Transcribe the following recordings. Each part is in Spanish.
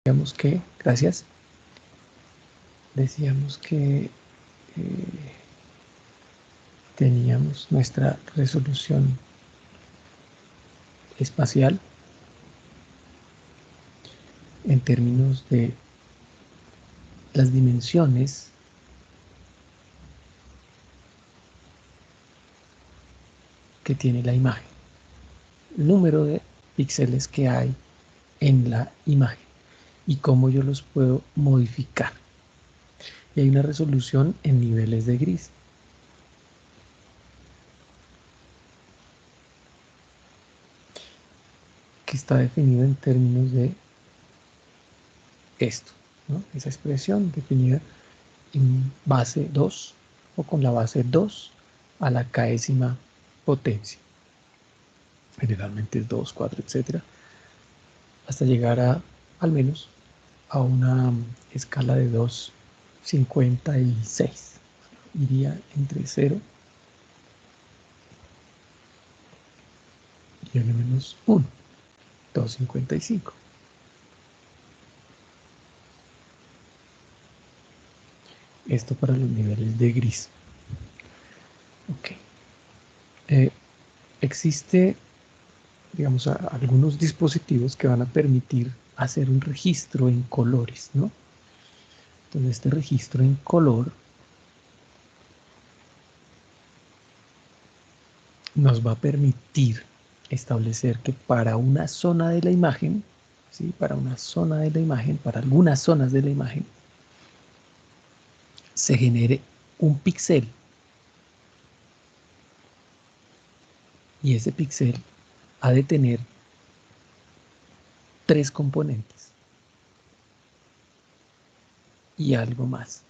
Decíamos que, gracias, decíamos que teníamos nuestra resolución espacial en términos de las dimensiones que tiene la imagen, el número de píxeles que hay en la imagen y cómo yo los puedo modificar. Y hay una resolución en niveles de gris. Que está definido en términos de esto, ¿no? Esa expresión definida en base 2 o con la base 2 a la késima potencia. Generalmente es 2, 4, etcétera, hasta llegar a, al menos, a una escala de 2,56. Iría entre 0 y n menos 1, 2,55. Esto para los niveles de gris. Ok. Existe, digamos, algunos dispositivos que van a permitir hacer un registro en colores, ¿no? Entonces, este registro en color nos va a permitir establecer que para una zona de la imagen, ¿sí? Para una zona de la imagen, para algunas zonas de la imagen, se genere un píxel. Y ese píxel ha de tener 3 componentes y algo más.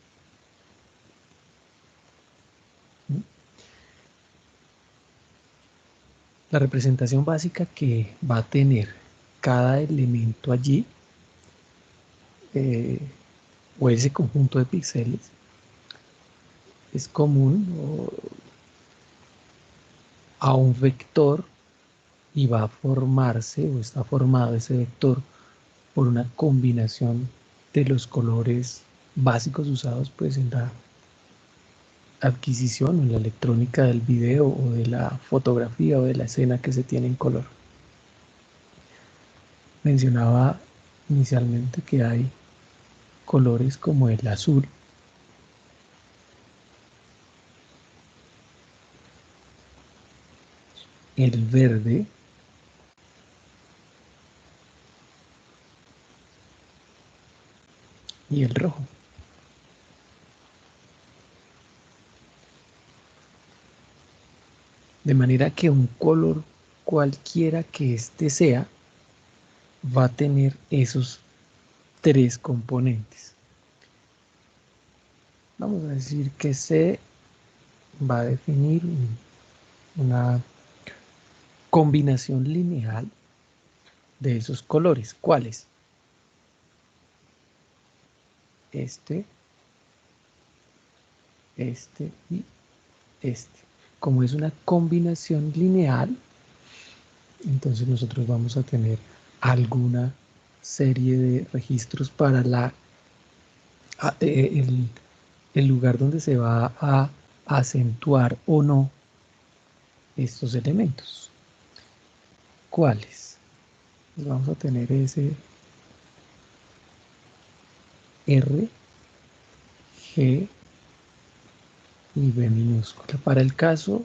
¿Mm? La representación básica que va a tener cada elemento allí, o ese conjunto de píxeles, es común a un vector y va a formarse o está formado ese vector por una combinación de los colores básicos usados pues en la adquisición o en la electrónica del video o de la fotografía o de la escena que se tiene en color. Mencionaba inicialmente que hay colores como el azul, el verde, y el rojo. De manera que un color cualquiera que éste sea va a tener esos 3 componentes. Vamos a decir que C va a definir una combinación lineal de esos colores. ¿Cuáles? Este, este y este. Como es una combinación lineal, entonces nosotros vamos a tener alguna serie de registros para el lugar donde se va a acentuar o no estos elementos. ¿Cuáles? Pues vamos a tener ese R, G y B minúscula. Para el caso,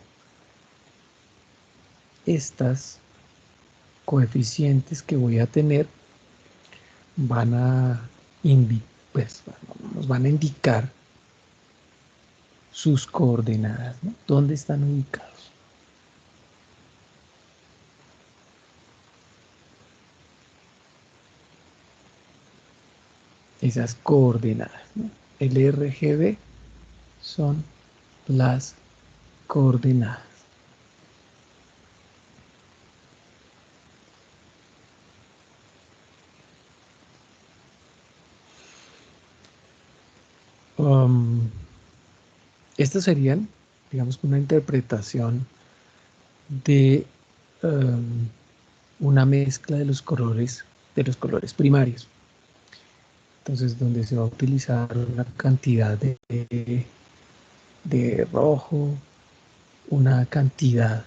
estas coeficientes que voy a tener van a pues, nos van a indicar sus coordenadas, ¿no? ¿Dónde están ubicados? Esas coordenadas, ¿no? El RGB son las coordenadas. Estas serían, digamos, una interpretación de una mezcla de los colores primarios. Entonces, donde se va a utilizar una cantidad de rojo, una cantidad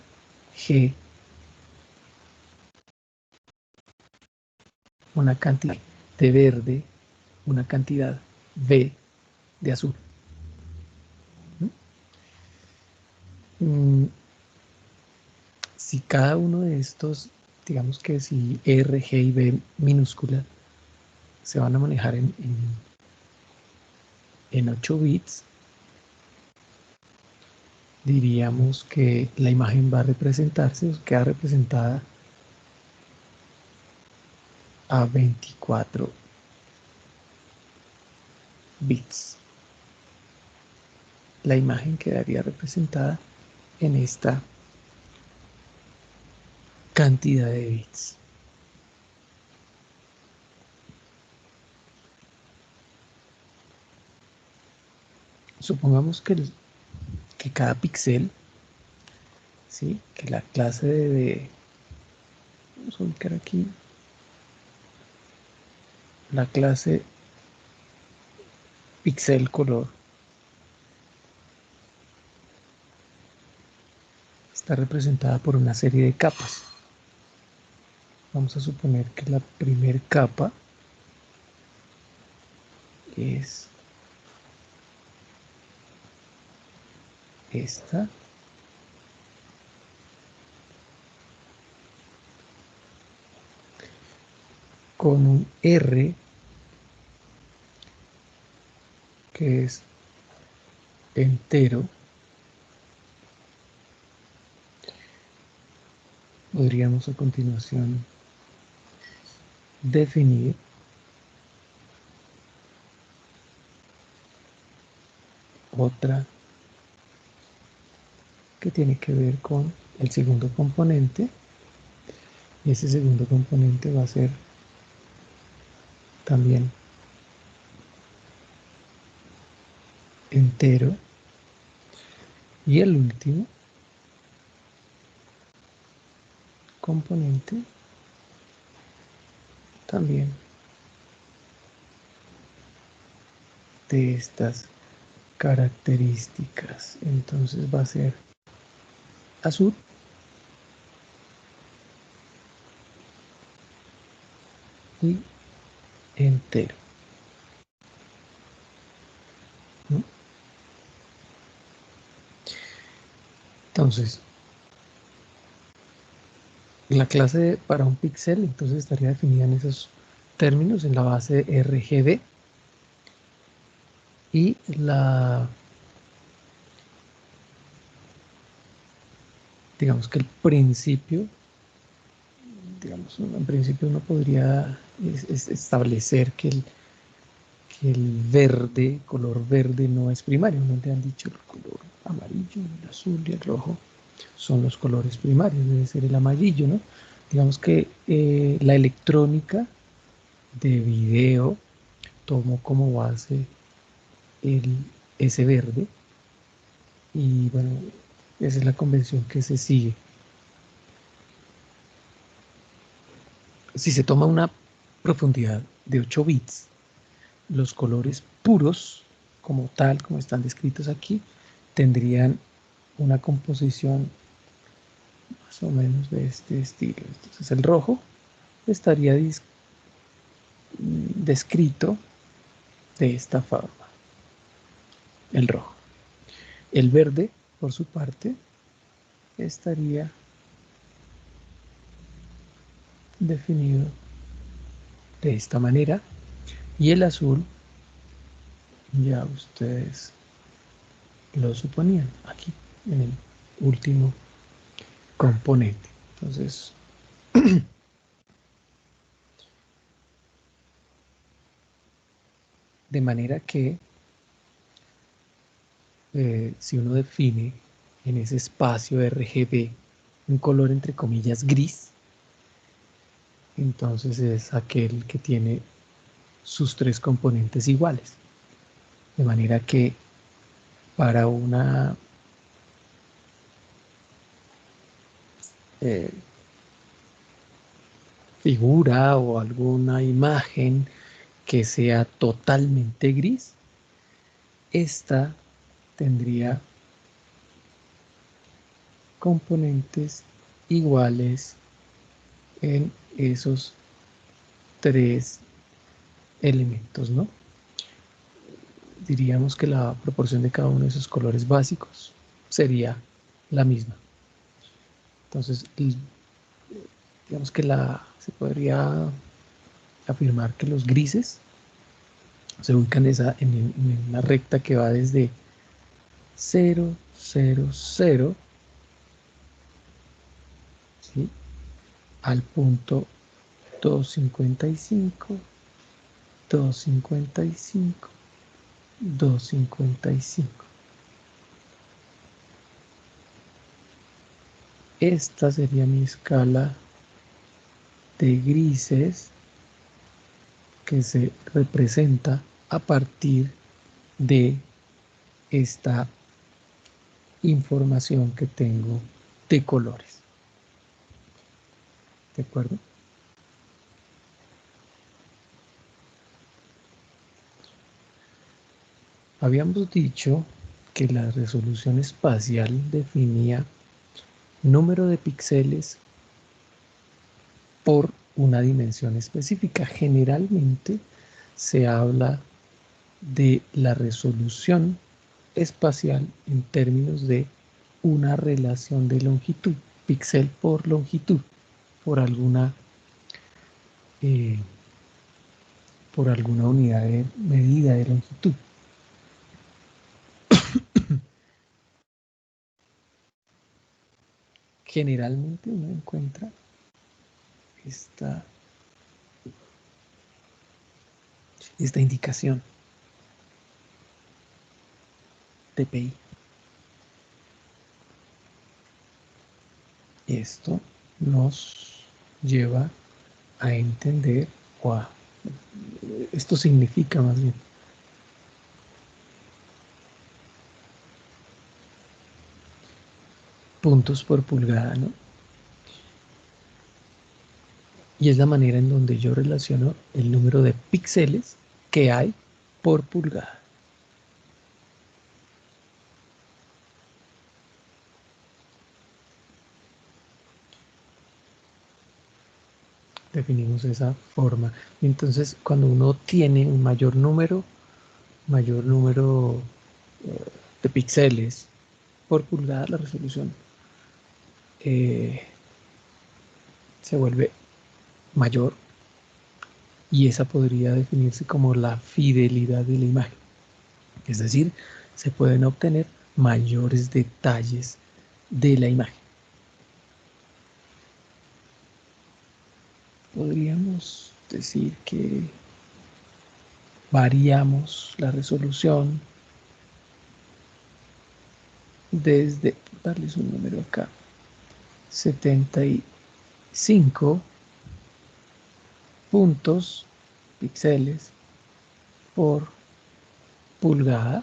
G, una cantidad de verde, una cantidad V de azul. Si cada uno de estos, digamos que si R, G y B minúscula se van a manejar en 8 bits, diríamos que la imagen va a representarse, queda representada a 24 bits. La imagen quedaría representada en esta cantidad de bits. Supongamos que cada píxel, ¿sí? Que la clase vamos a ubicar aquí, la clase píxel color está representada por una serie de capas. Vamos a suponer que la primera capa es esta. Con un R que es entero, podríamos a continuación definir otra que tiene que ver con el segundo componente, y ese segundo componente va a ser también entero, y el último componente también de estas características. Entonces va a ser azul y entero, ¿no? Entonces, la clase para un píxel entonces estaría definida en esos términos, en la base RGB, y digamos que el principio, digamos, en principio uno podría establecer que el verde, color verde no es primario. No te han dicho el color amarillo, el azul y el rojo son los colores primarios, debe ser el amarillo, ¿no? Digamos que la electrónica de video tomó como base ese verde, y bueno, esa es la convención que se sigue. Si se toma una profundidad de 8 bits, los colores puros, como tal, como están descritos aquí, tendrían una composición más o menos de este estilo. Entonces el rojo estaría descrito de esta forma, el rojo. El verde, por su parte, estaría definido de esta manera, y el azul ya ustedes lo suponían aquí en el último componente. Entonces, de manera que si uno define en ese espacio RGB un color entre comillas gris, entonces es aquel que tiene sus tres componentes iguales. De manera que para una eh, figura o alguna imagen que sea totalmente gris, esta tendría componentes iguales en esos tres elementos, ¿no? Diríamos que la proporción de cada uno de esos colores básicos sería la misma. Entonces, digamos que se podría afirmar que los grises se ubican en una recta que va desde 0, 0, 0, ¿sí?, al punto 255, 255, 255. Esta sería mi escala de grises que se representa a partir de esta información que tengo de colores. ¿De acuerdo? Habíamos dicho que la resolución espacial definía número de píxeles por una dimensión específica. Generalmente se habla de la resolución espacial en términos de una relación de longitud, píxel por longitud, por alguna eh, unidad de medida de longitud. Generalmente uno encuentra esta indicación TPI. Esto nos lleva a entender, esto significa más bien puntos por pulgada, ¿no? Y es la manera en donde yo relaciono el número de píxeles que hay por pulgada. Definimos esa forma. Entonces, cuando uno tiene un mayor número de píxeles por pulgada, la resolución se vuelve mayor, y esa podría definirse como la fidelidad de la imagen. Es decir, se pueden obtener mayores detalles de la imagen. Podríamos decir que variamos la resolución desde, darles un número acá, 75 puntos, píxeles por pulgada,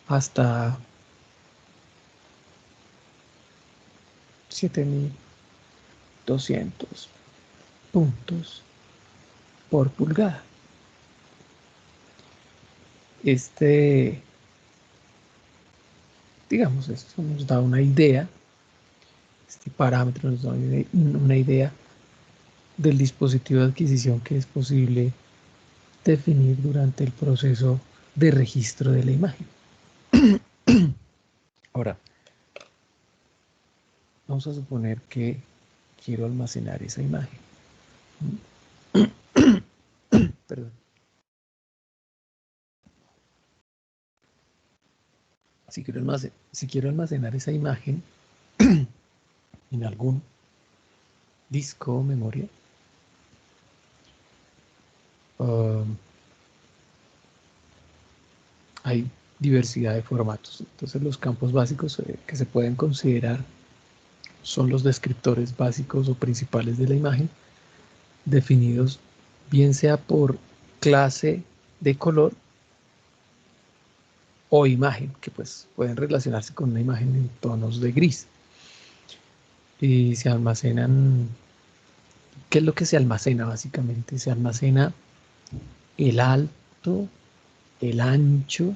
hasta 7200 puntos por pulgada. Digamos, esto nos da una idea, este parámetro nos da una idea del dispositivo de adquisición que es posible definir durante el proceso de registro de la imagen. Ahora, vamos a suponer que quiero almacenar esa imagen. Perdón. Si quiero almacenar esa imagen en algún disco o memoria, hay diversidad de formatos. Entonces, los campos básicos que se pueden considerar son los descriptores básicos o principales de la imagen, definidos bien sea por clase de color o imagen, que pues pueden relacionarse con una imagen en tonos de gris. Y se almacenan ¿Qué es lo que se almacena básicamente? Se almacena el alto, el ancho,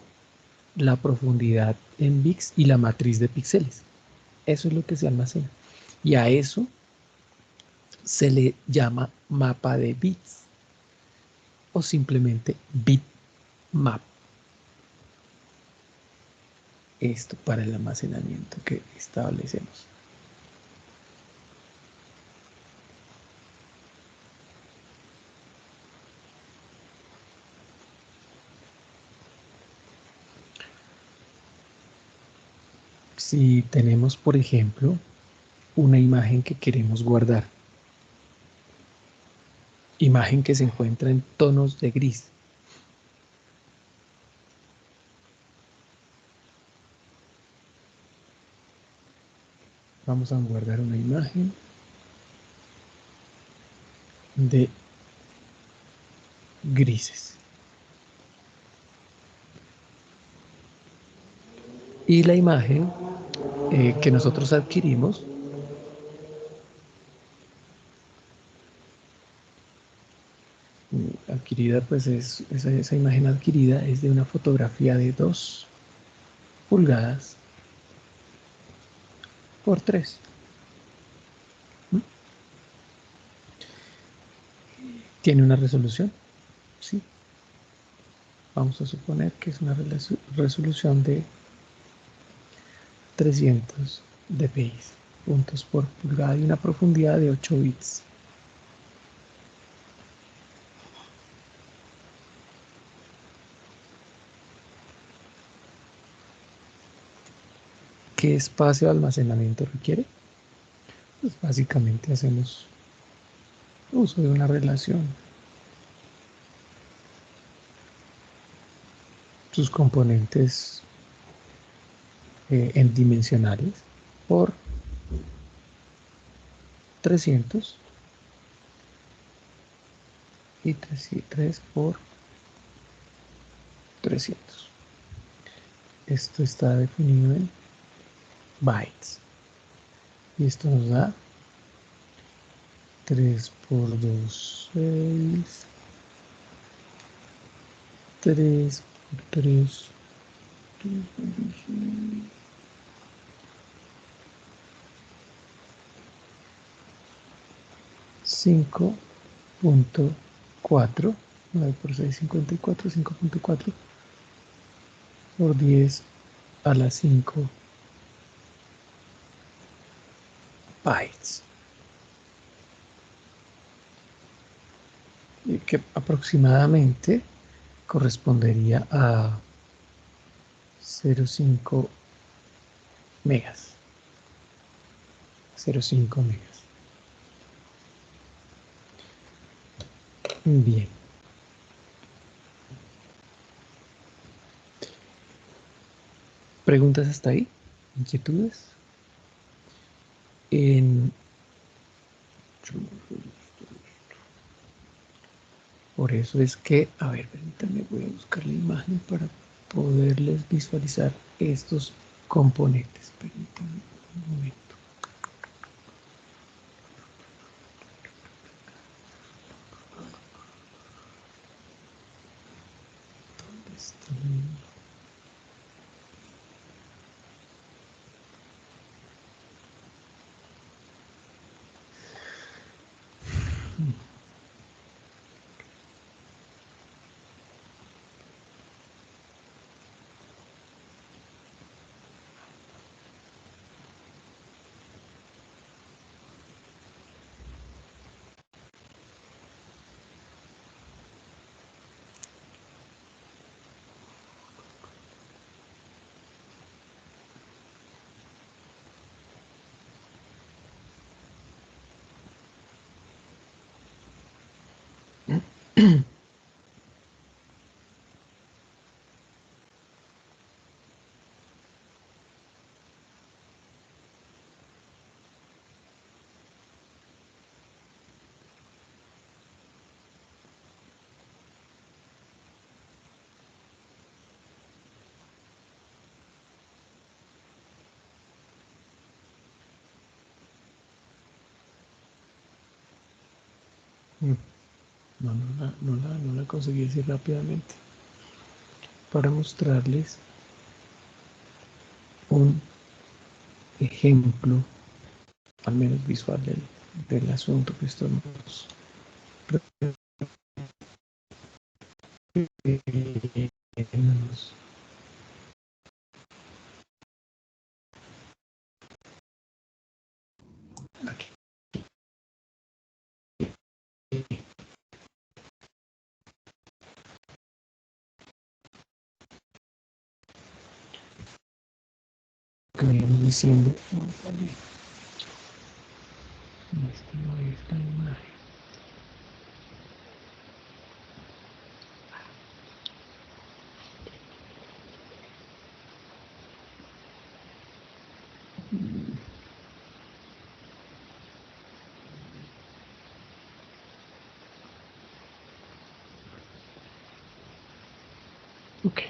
la profundidad en bits y la matriz de píxeles. Eso es lo que se almacena. Y a eso se le llama mapa de bits o simplemente bitmap. Esto para el almacenamiento que establecemos. Si tenemos, por ejemplo, una imagen que queremos guardar, imagen que se encuentra en tonos de gris, vamos a guardar una imagen de grises. Y la imagen que nosotros adquirimos adquirida, pues esa imagen adquirida es de una fotografía de 2 pulgadas por 3. ¿Tiene una resolución? Sí. Vamos a suponer que es una resolución de 300 dpi, puntos por pulgada y una profundidad de 8 bits. ¿Qué espacio de almacenamiento requiere? Pues básicamente hacemos uso de una relación. Sus componentes en dimensionales por 300 y 3 por 300. Esto está definido en bytes. Y esto nos da 3 por 2, 6. 3 por 3. 5.4. 9 por 6, 54. 5.4 por 10 a la 5 bytes. Y que aproximadamente correspondería a 0.5 megas. 0.5 megas. Bien. ¿Preguntas hasta ahí? ¿Inquietudes? En... Por eso es que, a ver, permítanme, voy a buscar la imagen para poderles visualizar estos componentes. Permítanme un momento. ¿Dónde está la imagen? Mm, no la conseguí decir rápidamente. Para mostrarles un ejemplo, al menos visual, del asunto que estamos refiriéndonos. Aquí. Que venimos diciendo, esta no es la imagen. Ok,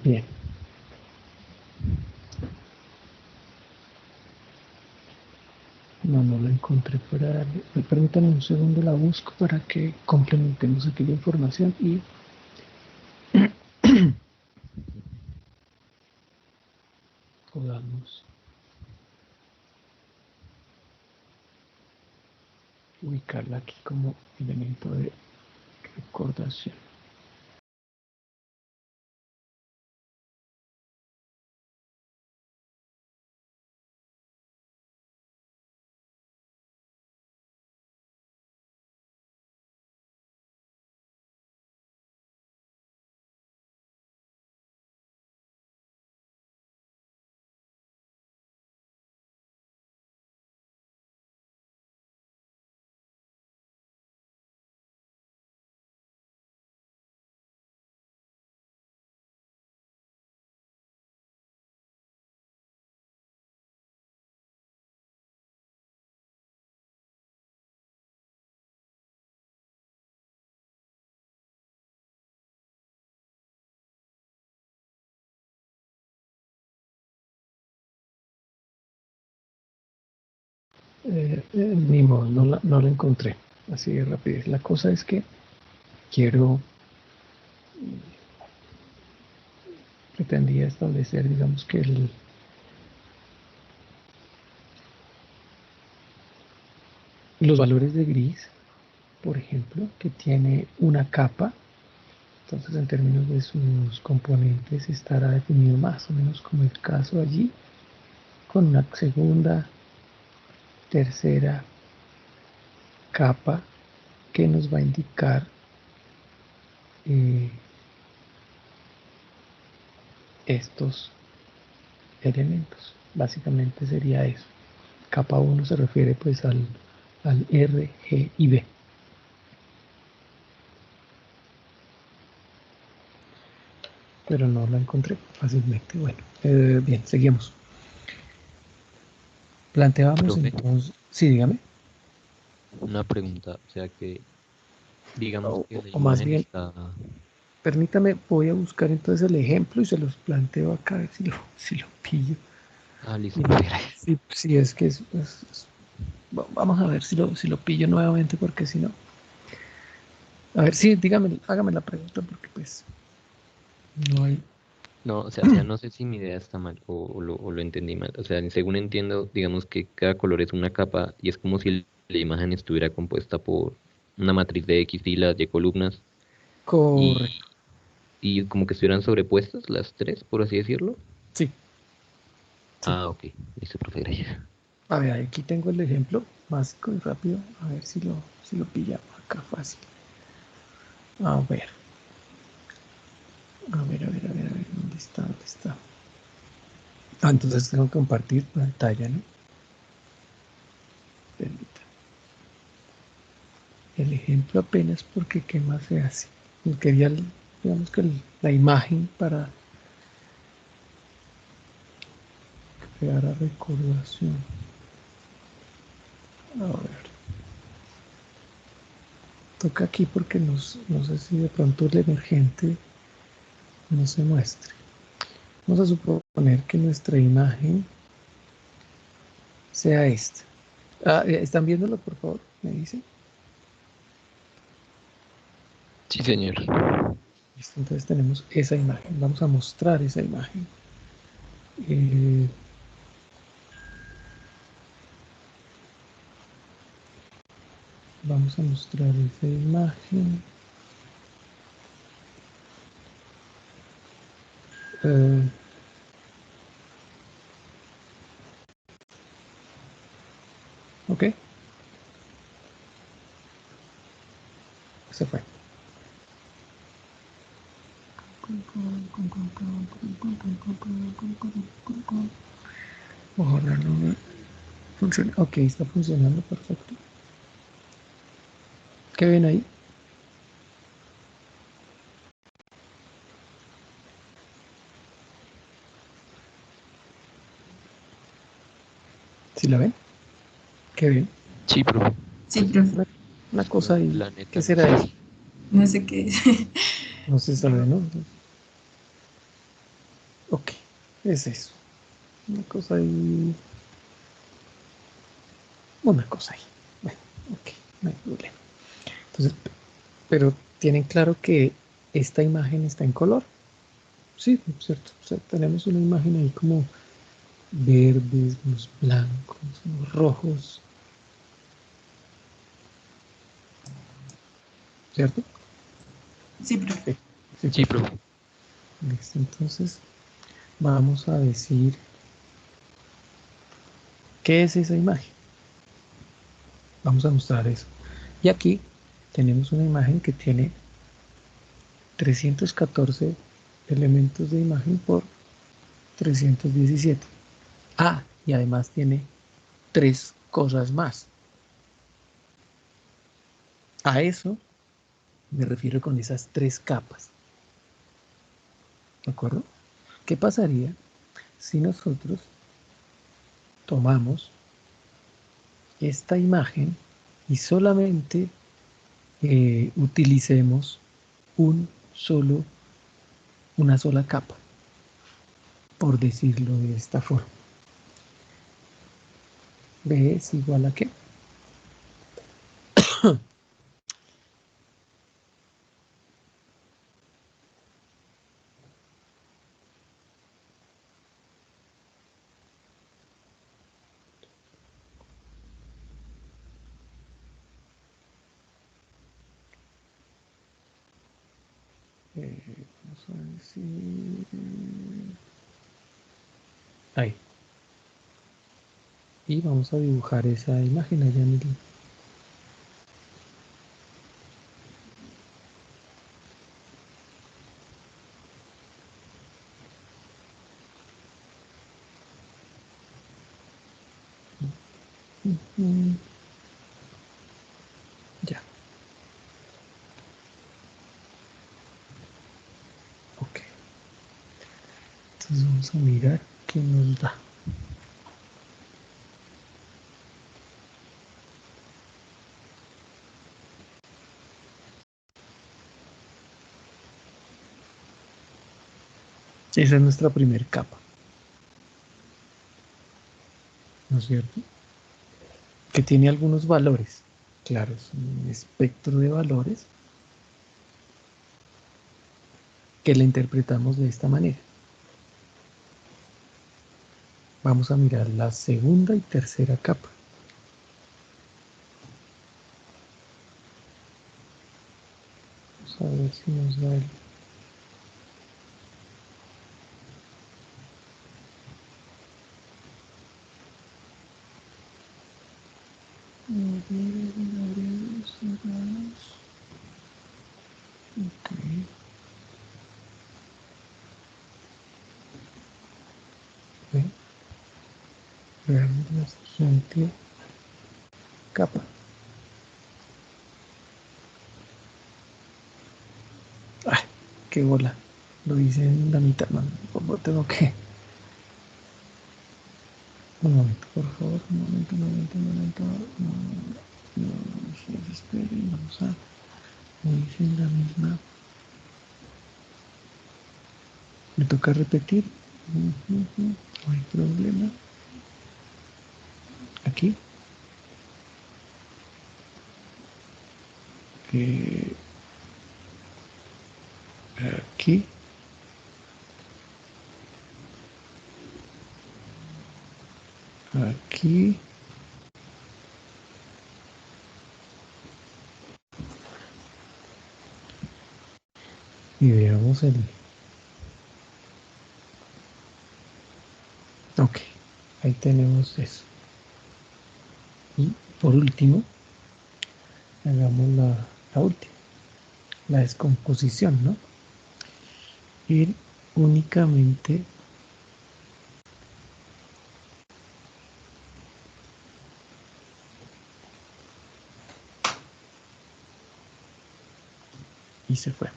bien. No la encontré para darle. Permítanme un segundo, la busco para que complementemos aquella información y podamos ubicarla aquí como elemento de recordación. Ni modo, no la encontré así de rapidez. La cosa es que quiero, pretendía establecer, digamos que los valores de gris, por ejemplo, que tiene una capa. Entonces, en términos de sus componentes, estará definido más o menos como el caso allí, con una segunda, tercera capa que nos va a indicar eh, estos elementos. Básicamente sería eso. Capa 1 se refiere pues al R, G y B. Pero no la encontré fácilmente. Bueno, bien, seguimos. Planteábamos Profe, entonces, sí, dígame, una pregunta, o sea que digamos que la o más imagen bien, está... permítame, voy a buscar entonces el ejemplo y se los planteo acá, a ver si lo pillo. Ah, listo, Y profe, gracias. si es que vamos a ver si lo pillo nuevamente, porque si no. A ver, sí, dígame, hágame la pregunta, porque pues no hay. No, o sea, no sé si mi idea está mal o lo entendí mal. O sea, según entiendo, digamos que cada color es una capa y es como si la imagen estuviera compuesta por una matriz de X filas, Y columnas Correcto, y, y como que estuvieran sobrepuestas las tres, por así decirlo. sí, sí. Ah, ok, listo, profe, gracias. A ver, aquí tengo el ejemplo básico y rápido, a ver si lo pillamos acá fácil. A ver, ¿dónde está? ¿Dónde está? Entonces tengo que compartir pantalla, ¿no? Permítame. El ejemplo apenas porque ¿qué más se hace? Quería, digamos que la imagen para crear la recordación. A ver, toca aquí porque no sé si de pronto el emergente no se muestre. Vamos a suponer que nuestra imagen sea esta. ¿Están viéndolo, por favor? Me dice. Sí, señor. Listo, entonces tenemos esa imagen. Vamos a mostrar esa imagen. Eh, Vamos a mostrar esa imagen. Eh, ok, se fue. Ojalá no me funcione. Ok, está funcionando perfecto. ¿Qué ven ahí? ¿Sí la ven? ¿Qué ven? Sí, profe. Sí, profe. Una Como cosa un ahí. planeta, ¿Qué no será sé. eso? No sé qué es. No se sabe, ¿no? Ok, es eso. Una cosa ahí. Una cosa ahí. Bueno, ok, no hay problema. Entonces, pero tienen claro que esta imagen está en color. Sí, cierto. O sea, tenemos una imagen ahí como verdes, unos blancos, unos rojos, ¿cierto? Sí, profe. Sí, sí, Sí, perfecto. profe. Listo, entonces vamos a decir qué es esa imagen. Vamos a mostrar eso. Y aquí tenemos una imagen que tiene 314 elementos de imagen por 317. Ah, y además tiene tres cosas más. A eso me refiero con esas tres capas. ¿De acuerdo? ¿Qué pasaría si nosotros tomamos esta imagen y solamente utilicemos un solo, una sola capa, por decirlo de esta forma? B es igual a qué? Vamos a decir ahí. Y vamos a dibujar esa imagen allá en el... Ya, ok. Entonces vamos a mirar qué nos da. Esa es nuestra primer capa, ¿no es cierto? Que tiene algunos valores. Claro, es un espectro de valores que la interpretamos de esta manera. Vamos a mirar la segunda y tercera capa. Vamos a ver si nos da el... Ok. Ven, veamos la siguiente capa. ¡Ay, qué bola! Lo hice en la mitad, no, no tengo que... Un momento, por favor, un momento, un momento, un momento. No, no, no se desesperen, vamos a... Lo hice en la misma... Me toca repetir. No hay problema. Aquí. aquí. Aquí. Y veamos el... Ok, ahí tenemos eso. Y por último, hagamos la última, la descomposición, ¿no? Ir únicamente y se fue.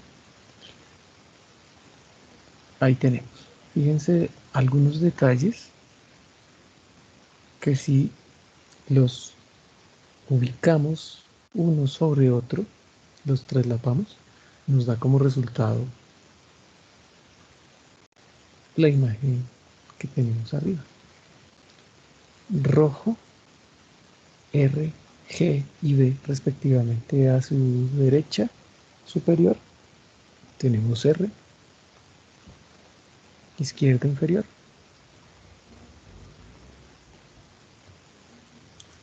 Ahí tenemos. Fíjense algunos detalles que si los ubicamos uno sobre otro, los traslapamos, nos da como resultado la imagen que tenemos arriba. Rojo, R, G y B respectivamente a su derecha superior. Tenemos R, izquierda inferior.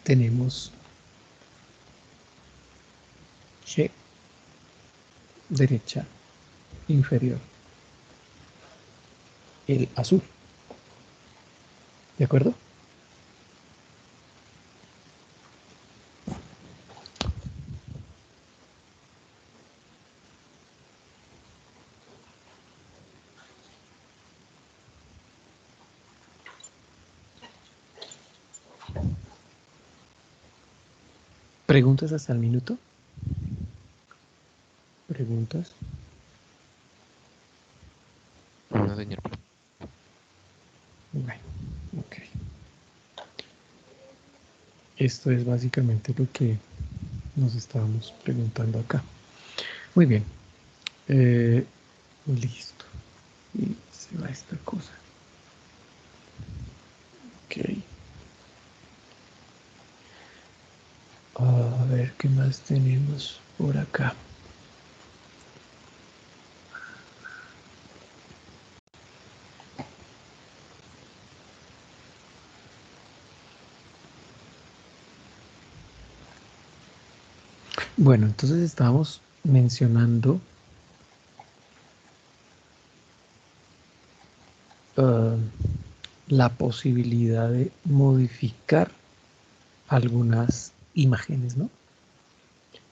Tenemos G, derecha inferior. El azul. ¿De acuerdo? ¿Preguntas hasta el minuto? ¿Preguntas? No, señor. Bueno, ok. Esto es básicamente lo que nos estábamos preguntando acá. Muy bien. Listo. Y se va esta cosa. Ok. A ver qué más tenemos por acá. Bueno, entonces estábamos mencionando uh, la posibilidad de modificar algunas imágenes, ¿no?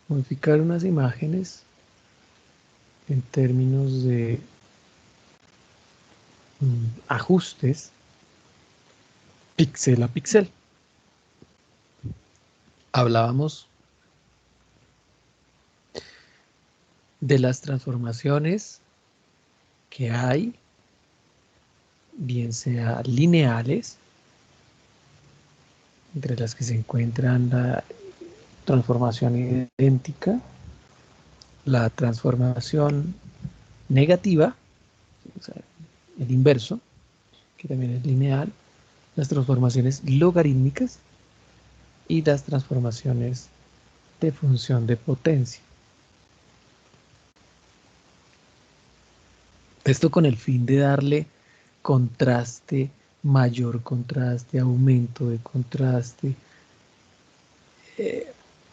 Modificar unas imágenes en términos de ajustes píxel a píxel. Hablábamos de las transformaciones que hay, bien sea lineales, entre las que se encuentran la transformación idéntica, la transformación negativa, o sea, el inverso, que también es lineal, las transformaciones logarítmicas y las transformaciones de función de potencia. Esto con el fin de darle contraste, mayor contraste, aumento de contraste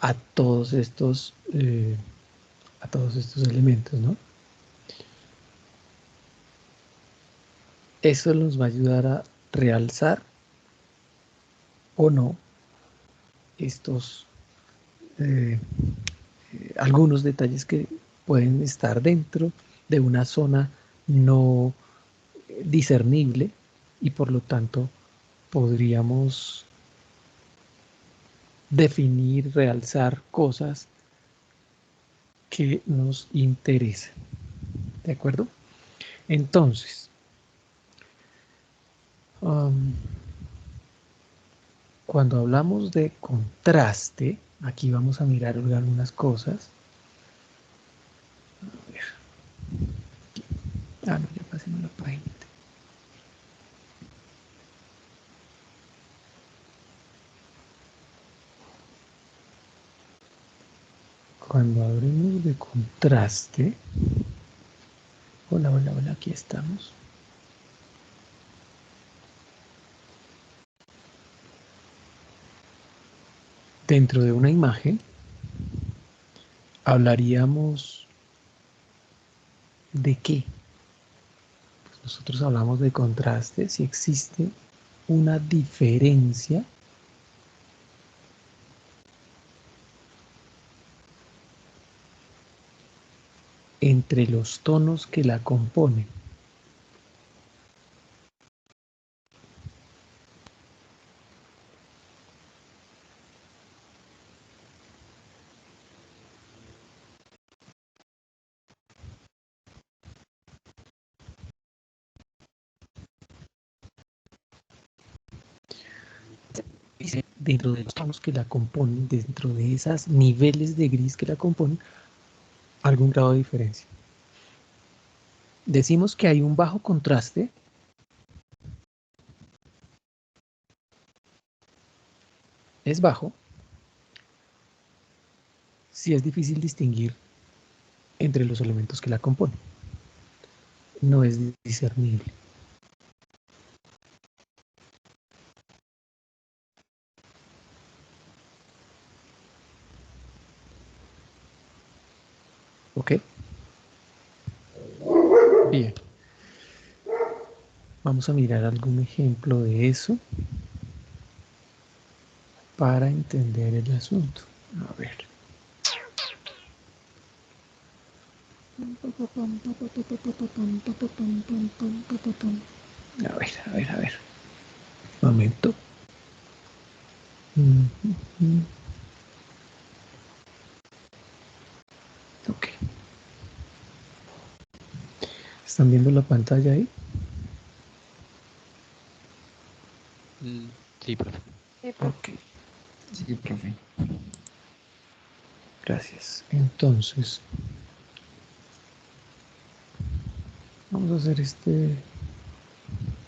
a a todos estos elementos, ¿no? Eso nos va a ayudar a realzar o no estos eh, algunos detalles que pueden estar dentro de una zona no discernible y por lo tanto podríamos definir, realzar cosas que nos interesen. ¿De acuerdo? Entonces, um, cuando hablamos de contraste, aquí vamos a mirar algunas cosas. A ver. Ah, no, ya pasé la página. Cuando hablemos de contraste, Hola, hola, hola, aquí estamos. Dentro de una imagen hablaríamos de qué. Pues nosotros hablamos de contraste, si existe una diferencia entre los tonos que la componen. Dentro de los tonos que la componen, dentro de esos niveles de gris que la componen, algún grado de diferencia. Decimos que hay un bajo contraste es bajo si es difícil distinguir entre los elementos que la componen. No es discernible. ¿Ok? Bien. Vamos a mirar algún ejemplo de eso para entender el asunto. A ver. A ver. Momento. Ok. ¿Están viendo la pantalla ahí? Sí, profe. Ok. Sí, profe. Gracias. Entonces, vamos a hacer este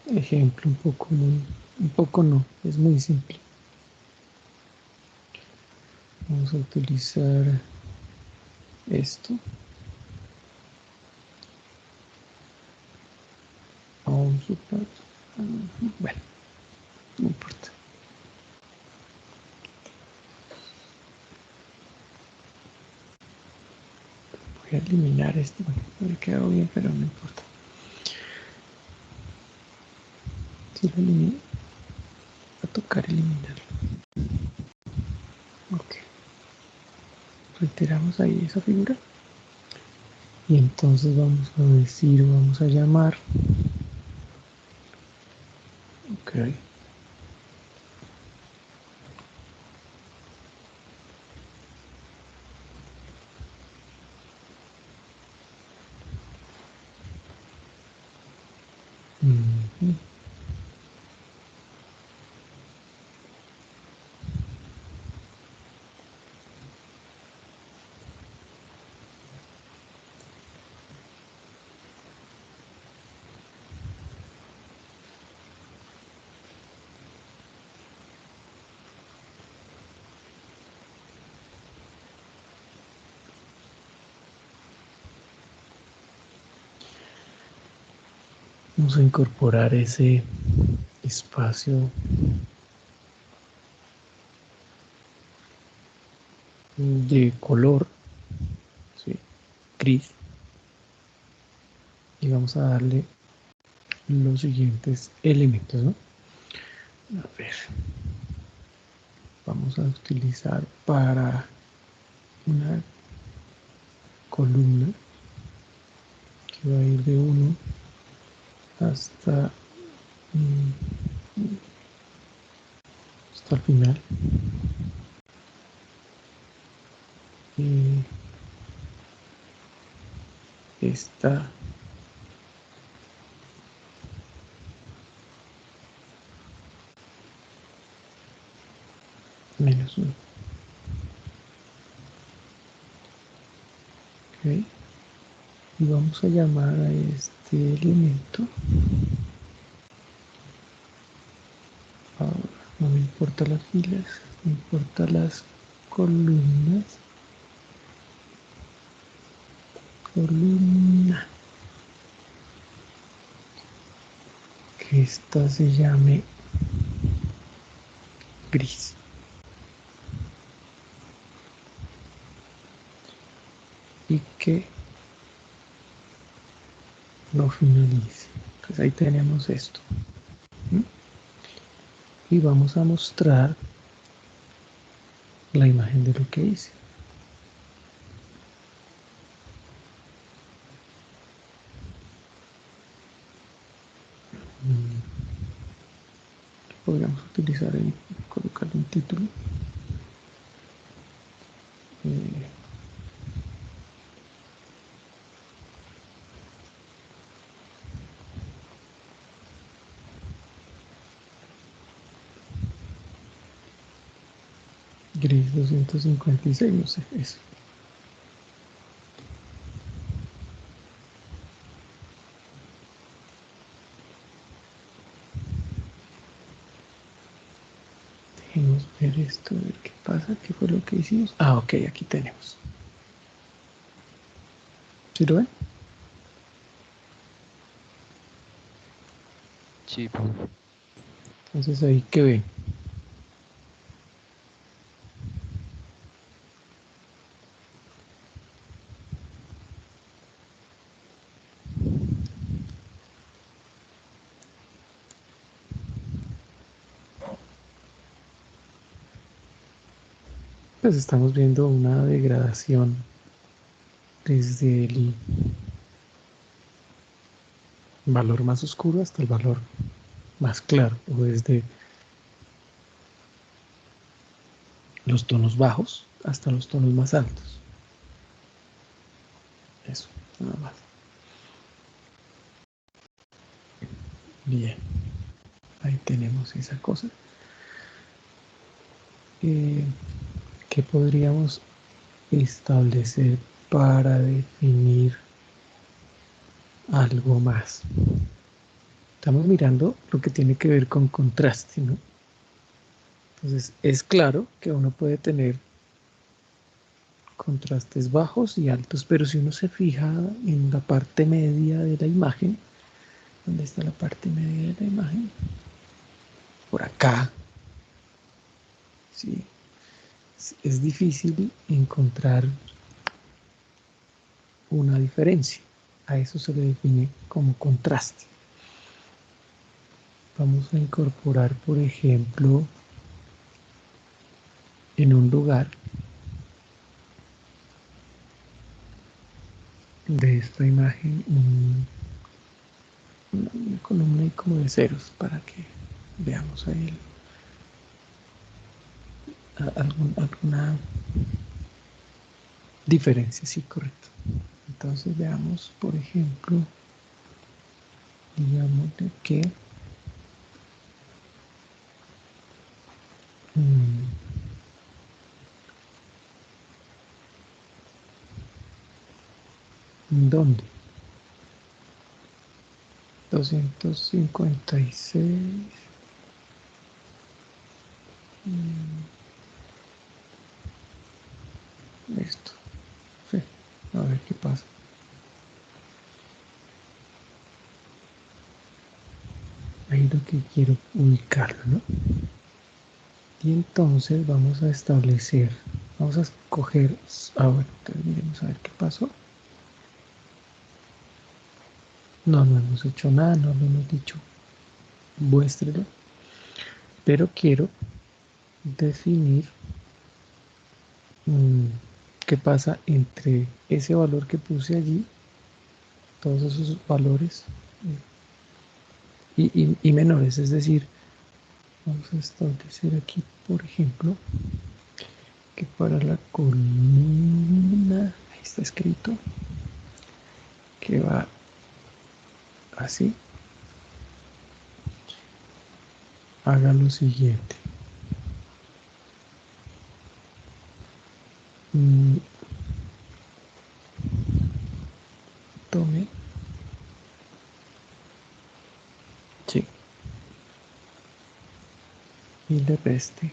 ejemplo un poco no, es muy simple. Vamos a utilizar esto. Bueno, no importa. Voy a eliminar esto. Bueno, me ha quedado bien, pero no importa. Si lo elimino, va a tocar eliminarlo. Ok. Retiramos ahí esa figura. Y entonces vamos a decir, vamos a llamar. Ok. Vamos a incorporar ese espacio de color, ¿sí? Gris, y vamos a darle los siguientes elementos, ¿no? A ver, vamos a utilizar para una columna que va a ir de 1 hasta, hasta el final. Y esta -1. Ok. Y vamos a llamar a este elemento. Ahora, no me importa las filas, me importan las columnas. Columna. esta se llame gris. Y que lo finalice. Pues ahí tenemos esto. ¿Mm? Y vamos a mostrar la imagen de lo que hice. Podríamos utilizar el colocarle un título. Gris 256, no sé, eso. Dejemos ver esto, a ver qué pasa, qué fue lo que hicimos. Ah, ok, aquí tenemos. ¿Sí lo ven? Sí, profe. Entonces ahí, ¿qué ven? Pues estamos viendo una degradación desde el valor más oscuro hasta el valor más claro, o desde los tonos bajos hasta los tonos más altos. Eso, nada más. Bien, ahí tenemos esa cosa. ¿Qué podríamos establecer para definir algo más? Estamos mirando lo que tiene que ver con contraste, ¿no? Entonces, es claro que uno puede tener contrastes bajos y altos, pero si uno se fija en la parte media de la imagen, ¿dónde está la parte media de la imagen? Por acá, ¿sí? Es difícil encontrar una diferencia. A eso se le define como contraste. Vamos a incorporar, por ejemplo, en un lugar de esta imagen una columna y como de ceros para que veamos ahí alguna diferencia, sí, correcto. Entonces veamos, por ejemplo, digamos de que ¿dónde? 256. Esto. Sí. A ver qué pasa. Ahí lo que quiero ubicarlo, ¿no? Y entonces vamos a establecer, vamos a escoger, bueno, entonces miremos a ver qué pasó. No, no hemos hecho nada, no lo hemos dicho, muéstrelo, pero quiero definir qué pasa entre ese valor que puse allí, todos esos valores y menores, es decir, vamos a establecer aquí, por ejemplo, que para la columna, ahí está escrito, que va así, haga lo siguiente. Tome, sí, y le reste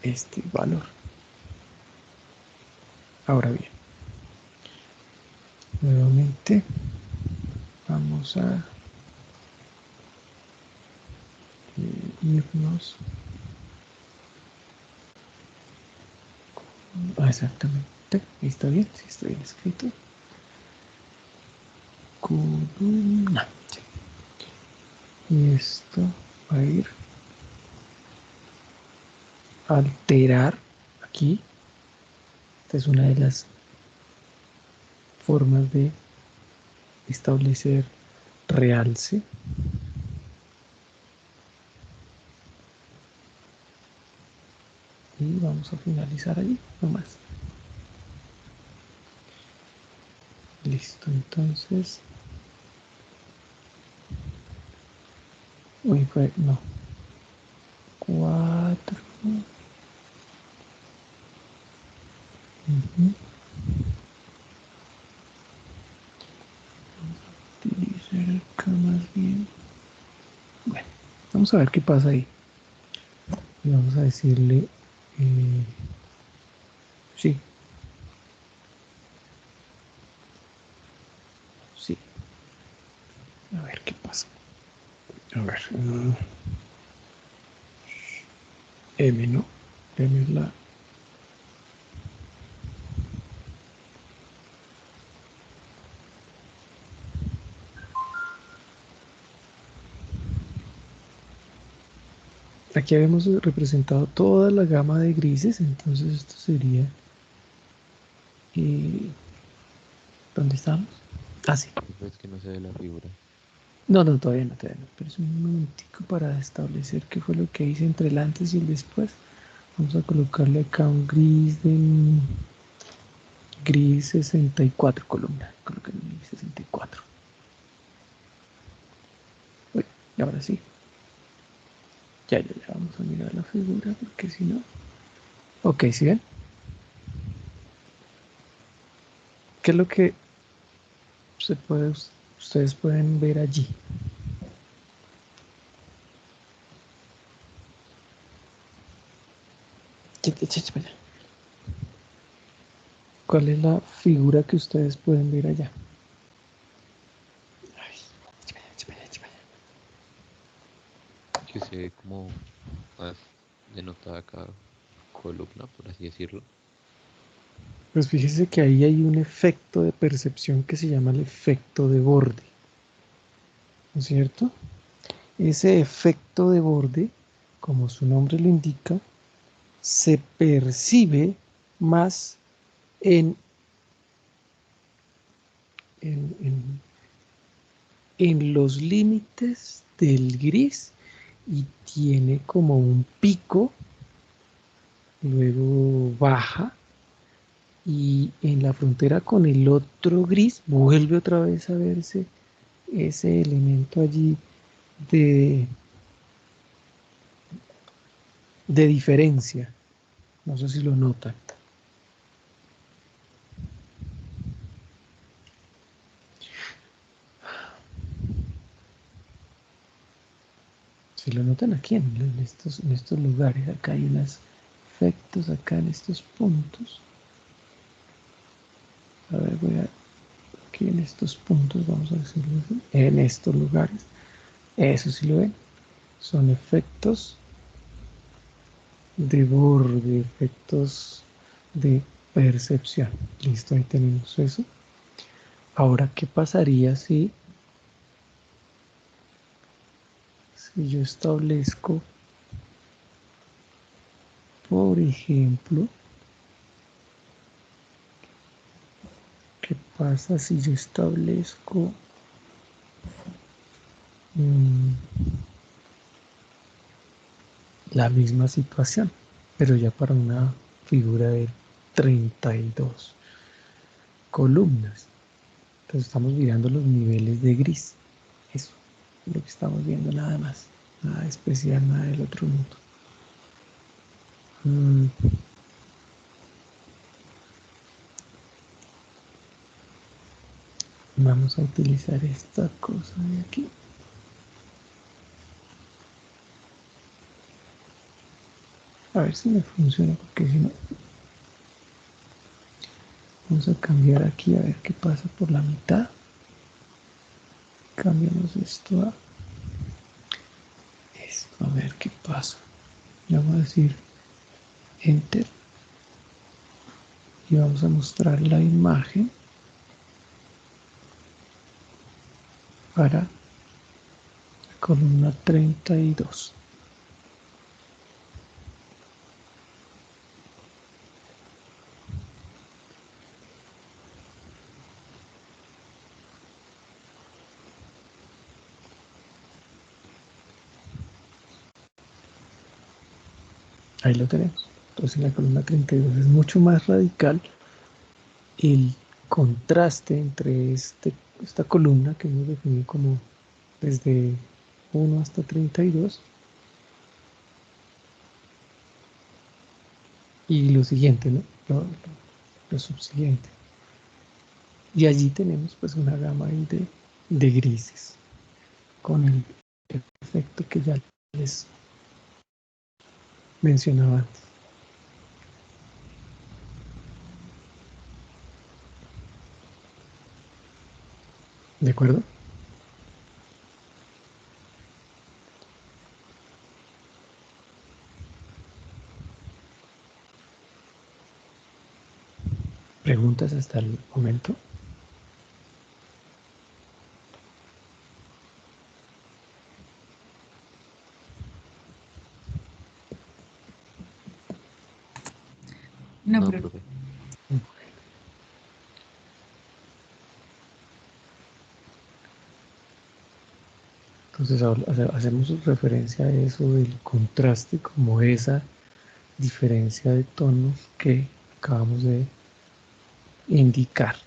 este valor. Ahora bien, nuevamente vamos a irnos. Exactamente. ¿Está bien? Sí, está bien escrito. Columna. Sí. Y esto va a ir a alterar aquí. Esta es una de las formas de establecer realce. Y vamos a finalizar allí, nomás. Listo, entonces. Uy, fue, no. 4. Utilizar acá más bien. Bueno, vamos a ver qué pasa ahí. Y vamos a decirle, sí, sí. A ver qué pasa. A ver, M, ¿no? M es la... Aquí habíamos representado toda la gama de grises, entonces esto sería... ¿dónde estamos? Ah, sí. Es que no se ve la figura. No, no, todavía no, todavía no. Pero es un momentico para establecer qué fue lo que hice entre el antes y el después. Vamos a colocarle acá un gris de gris 64 columna. Coloqué gris 64. Uy, y ahora sí. Ya vamos a mirar la figura porque si no. Ok, ¿sí ven? ¿Qué es lo que ustedes pueden ver allí? ¿Cuál es la figura que ustedes pueden ver allá? Ay, Que se ve como más denotada cada columna, por así decirlo. pues fíjese que ahí hay un efecto de percepción que se llama el efecto de borde, ¿no es cierto? Ese efecto de borde, como su nombre lo indica, se percibe más en, en, en- en los límites del gris y tiene como un pico, luego baja y en la frontera con el otro gris vuelve otra vez a verse ese elemento allí de, de diferencia. No sé si lo notan. Si lo notan aquí en estos lugares, acá hay unos efectos, acá en estos puntos. A ver, aquí en estos puntos, vamos a decirlo así, en estos lugares. Eso sí lo ven. Son efectos de borde, efectos de percepción. Listo, ahí tenemos eso. Ahora, ¿qué pasaría si yo establezco, por ejemplo, qué pasa si yo establezco mm, la misma situación, pero ya para una figura de 32 columnas? Entonces estamos mirando los niveles de gris. Eso es lo que estamos viendo nada más. Nada especial, nada del otro mundo. Mm, Vamos a utilizar esta cosa de aquí. A ver si me funciona, porque si no, vamos a cambiar aquí a ver qué pasa por la mitad. Cambiamos esto a esto, a ver qué paso. Y vamos a decir Enter y vamos a mostrar la imagen para la columna 32. Ahí lo tenemos. Entonces en la columna 32 es mucho más radical el contraste entre esta columna que hemos definido como desde 1 hasta 32 y lo siguiente, ¿no? Lo subsiguiente. Y allí tenemos pues una gama ahí de grises con el efecto que ya les mencionaba antes. ¿De acuerdo? ¿Preguntas hasta el momento? No, No, profe. profe. Entonces hacemos referencia a eso del contraste como esa diferencia de tonos que acabamos de indicar.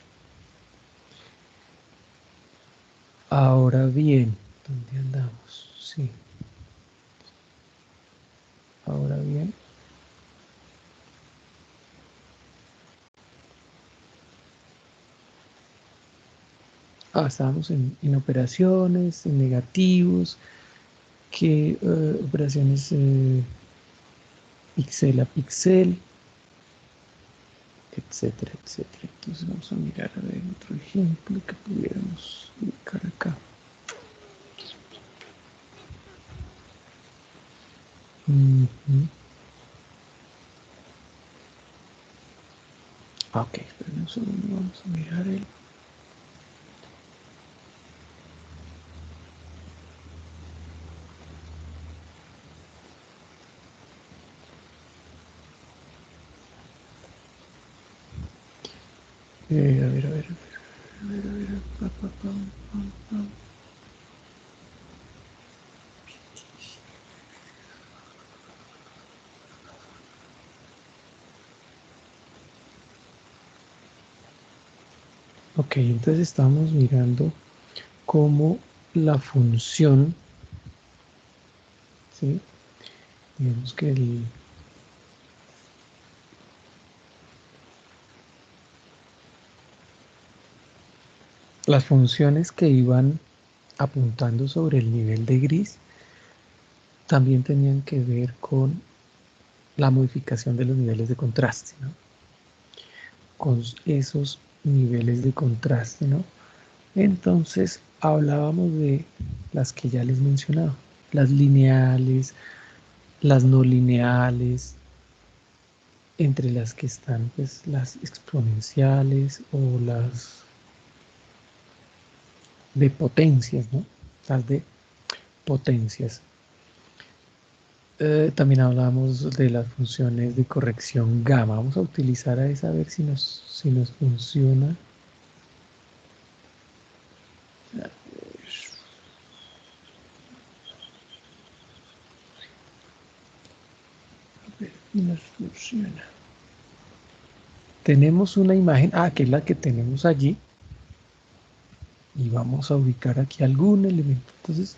Ahora bien, ¿dónde andamos? Sí. Ahora bien. Estábamos en operaciones, en negativos, que operaciones píxel a píxel, etcétera, etcétera. Entonces vamos a mirar a ver otro ejemplo que pudiéramos ubicar acá. Ok, esperen un segundo, vamos a mirar el... a ver, a ver, pa, pa, pa. Ok, entonces estamos mirando cómo la función, ¿sí? Digamos que las funciones que iban apuntando sobre el nivel de gris también tenían que ver con la modificación de los niveles de contraste, ¿no? Con esos niveles de contraste, ¿no? Entonces hablábamos de las que ya les mencionaba, las lineales, las no lineales, entre las que están pues las exponenciales o las de potencias, ¿no? Las de potencias. También hablamos de las funciones de corrección gamma. Vamos a utilizar a esa a ver si nos funciona. A ver si nos funciona. Tenemos una imagen, que es la que tenemos allí. Y vamos a ubicar aquí algún elemento. Entonces,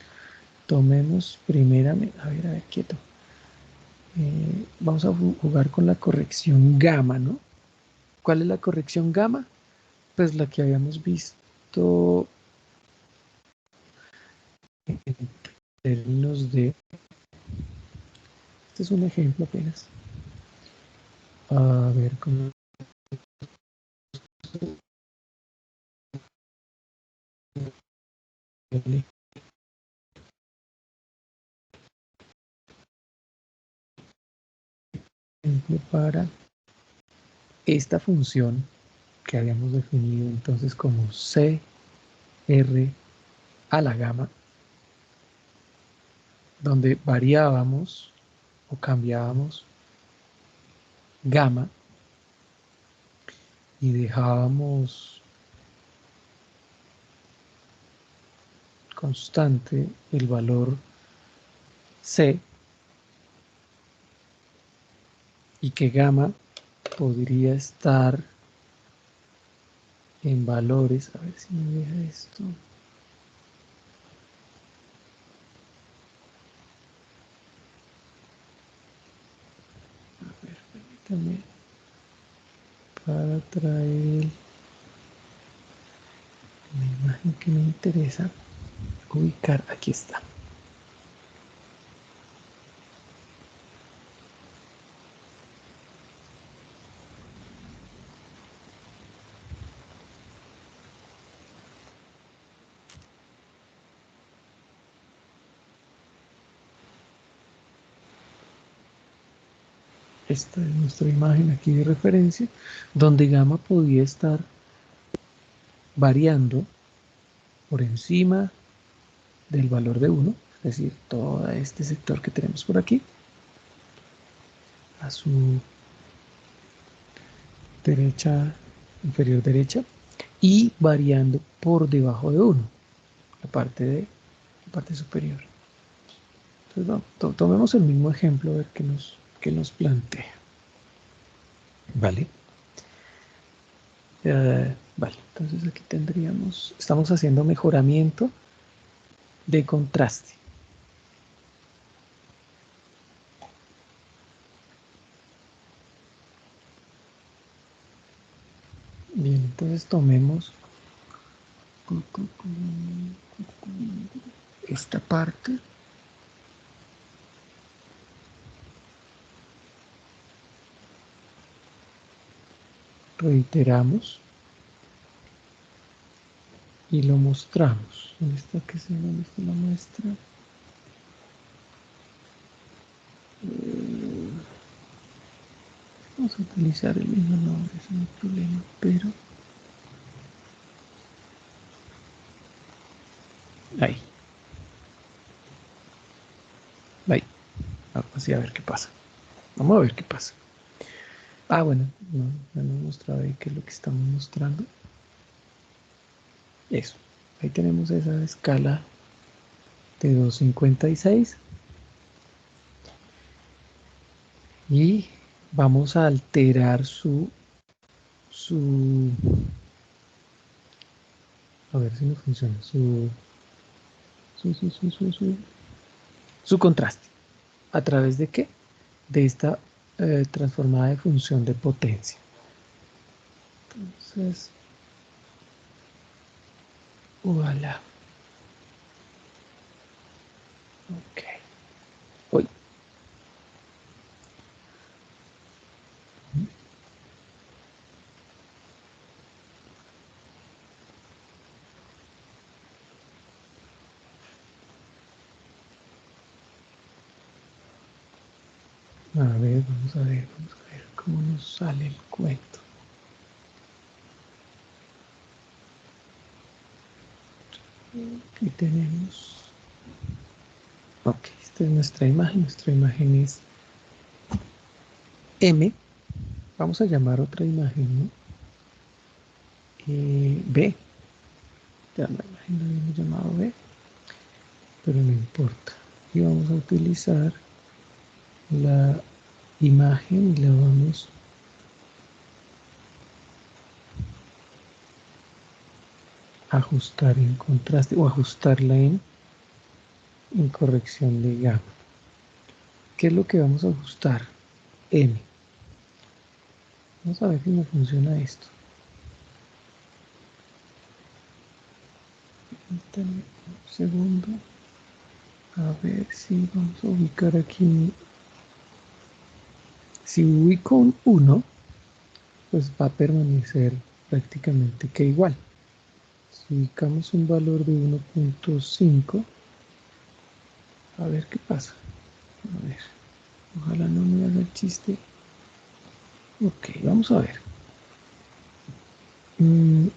tomemos primeramente, a ver, quieto. Vamos a jugar con la corrección gamma, ¿no? ¿Cuál es la corrección gamma? Pues la que habíamos visto en términos de... Este es un ejemplo apenas. A ver cómo... ejemplo, para esta función que habíamos definido entonces como CR a la gamma, donde variábamos o cambiábamos gamma y dejábamos constante el valor C, y que gamma podría estar en valores, a ver si me deja esto, a ver, permítame, para traer la imagen que me interesa ubicar, aquí está. Esta es nuestra imagen aquí de referencia, donde gamma podía estar variando por encima del valor de 1, es decir, todo este sector que tenemos por aquí, a su derecha, inferior derecha, y variando por debajo de 1, la parte superior. Entonces, tomemos el mismo ejemplo a ver qué nos plantea. Vale. Vale, entonces aquí tendríamos, estamos haciendo mejoramiento de contraste. Bien, entonces tomemos esta parte. Reiteramos y lo mostramos. ¿Dónde está dónde está la muestra? Vamos a utilizar el mismo nombre, eso no hay problema, pero ahí. Ahí. Así a ver qué pasa. Vamos a ver qué pasa. Ah, bueno, no hemos mostrado ahí qué es lo que estamos mostrando. Eso. Ahí tenemos esa escala de 256 y vamos a alterar a ver si no funciona, su contraste. ¿A través de qué? De esta transformada de función de potencia. Entonces, voilà. Ok. Uy. Vamos a ver cómo nos sale el cuento. Aquí tenemos. Ok, esta es nuestra imagen. Nuestra imagen es M. Vamos a llamar otra imagen, ¿no? B. Ya la imagen la habíamos llamado B, pero no importa. Y vamos a utilizar la imagen y la vamos a ajustar en contraste o ajustarla en corrección de gamma. ¿Qué es lo que vamos a ajustar? M. Vamos a ver si me funciona esto. Permítanme un segundo. A ver si vamos a ubicar aquí. Si ubico un 1, pues va a permanecer prácticamente que igual. Si ubicamos un valor de 1.5, a ver qué pasa. A ver, ojalá no me haga el chiste Ok, vamos a ver. Ujú.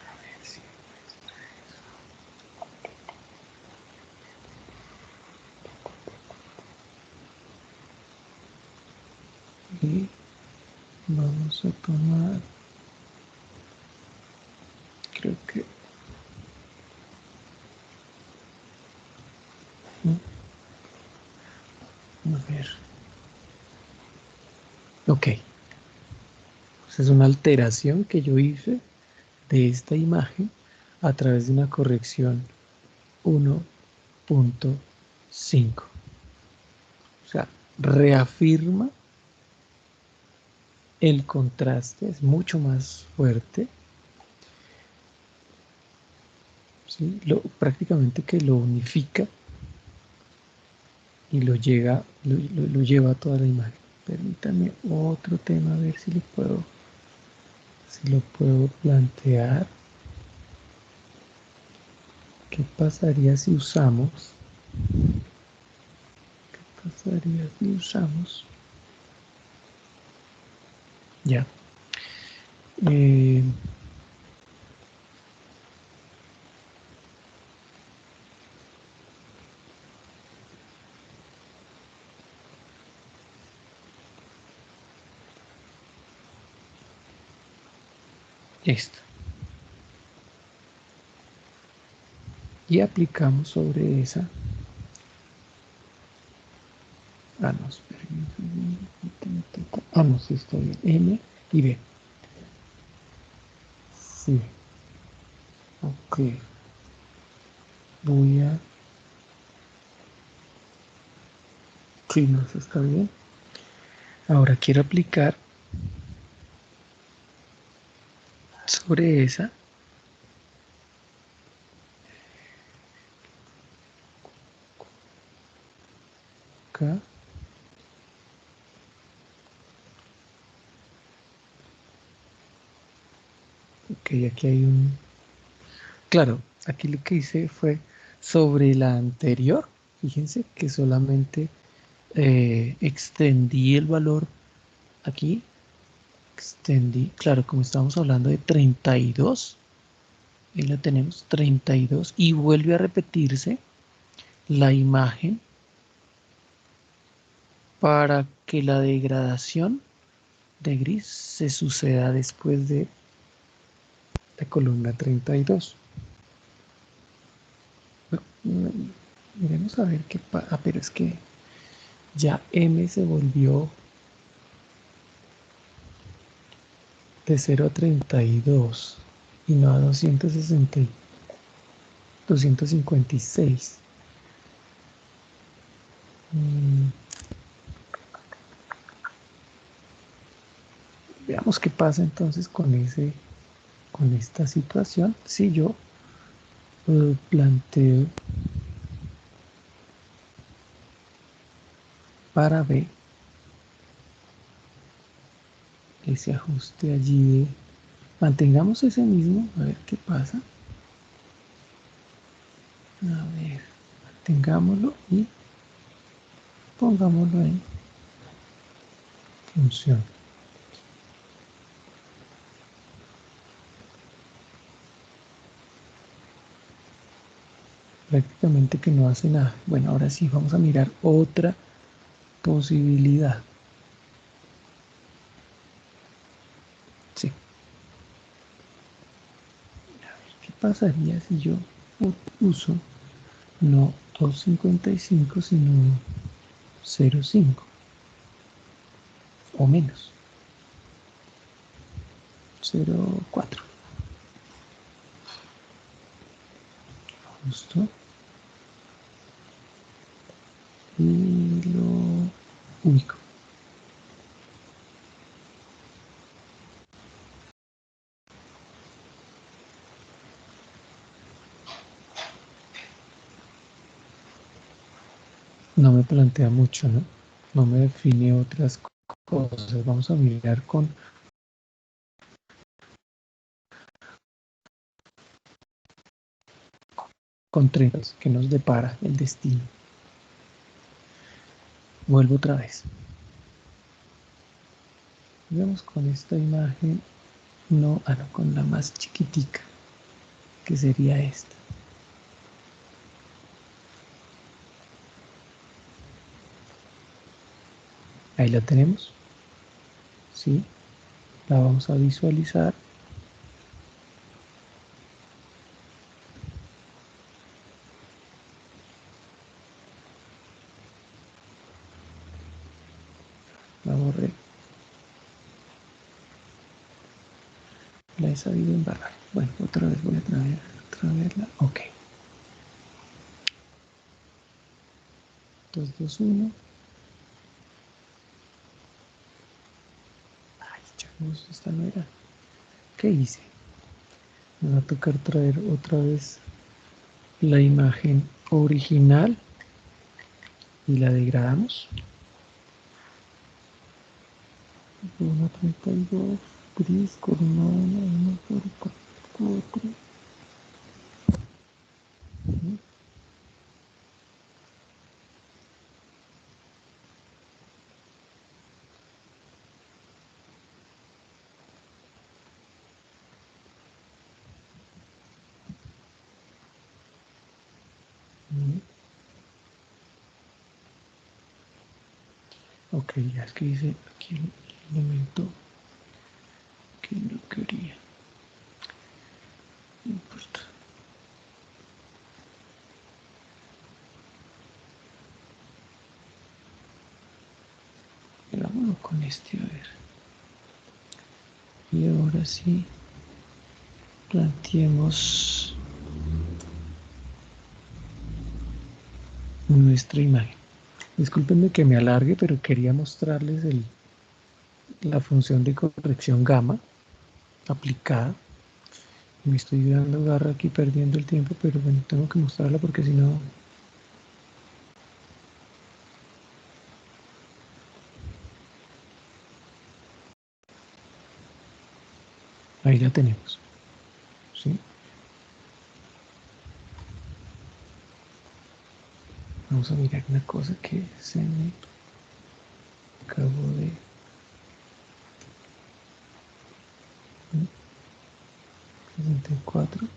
A ver si y vamos a tomar, creo que a ver. Ok, pues es una alteración que yo hice de esta imagen a través de una corrección 1.5. O sea, reafirma el contraste, es mucho más fuerte, ¿sí? Prácticamente que lo unifica y lo lleva a toda la imagen. Permítame otro tema, a ver si lo puedo plantear. ¿Qué pasaría si usamos? ¿Qué pasaría si usamos? Ya. Eh, esto. Y aplicamos sobre esa. Ah, no, espera. Ah, no, sí, está bien. M y B. Sí. Ok. Voy a... Sí, no, eso está bien. Ahora quiero aplicar sobre esa. Acá. Ok, aquí hay un... Claro, aquí lo que hice fue sobre la anterior. Fíjense que solamente extendí el valor aquí. Extendí, claro, como estamos hablando de 32, ahí lo tenemos, 32, y vuelve a repetirse la imagen para que la degradación de gris se suceda después de la columna 32. Bueno, miremos a ver qué pasa. Ah, pero es que ya M se volvió de 0 a 32 y no a 260, 256. Veamos qué pasa entonces con esta situación si yo planteo para B ese ajuste allí mantengamos ese mismo, a ver qué pasa. A ver, mantengámoslo y pongámoslo en función. Prácticamente que no hace nada. Bueno, ahora sí vamos a mirar otra posibilidad. Sí. ¿Qué pasaría si yo uso no 255 sino 0,5 o menos? 0,4. Justo. Y lo ubico. no me plantea mucho, ¿no? No me define otras cosas. Vamos a mirar con 30 que nos depara el destino. Vuelvo otra vez. Vamos con esta imagen, no, con la más chiquitica, que sería esta. Ahí la tenemos, ¿sí? La vamos a visualizar. La borré. La he sabido embarrar. Bueno, otra vez voy a traerla. Ok. 2, 2, 1. Ay, chavos, esta no era. ¿Qué hice? Me va a tocar traer otra vez la imagen original y la degradamos. 1.32, gris, coronado, 1 por 4. Ok, ya es que hice aquí el elemento que no quería. No importa. Vámonos con este, a ver. Y ahora sí, planteemos nuestra imagen. Discúlpenme que me alargue, pero quería mostrarles la función de corrección gamma aplicada. Me estoy dando garra aquí perdiendo el tiempo, pero bueno, tengo que mostrarla porque si no... Ahí la tenemos, ¿sí? Vamos a mirar una cosa que se me acabó de... 64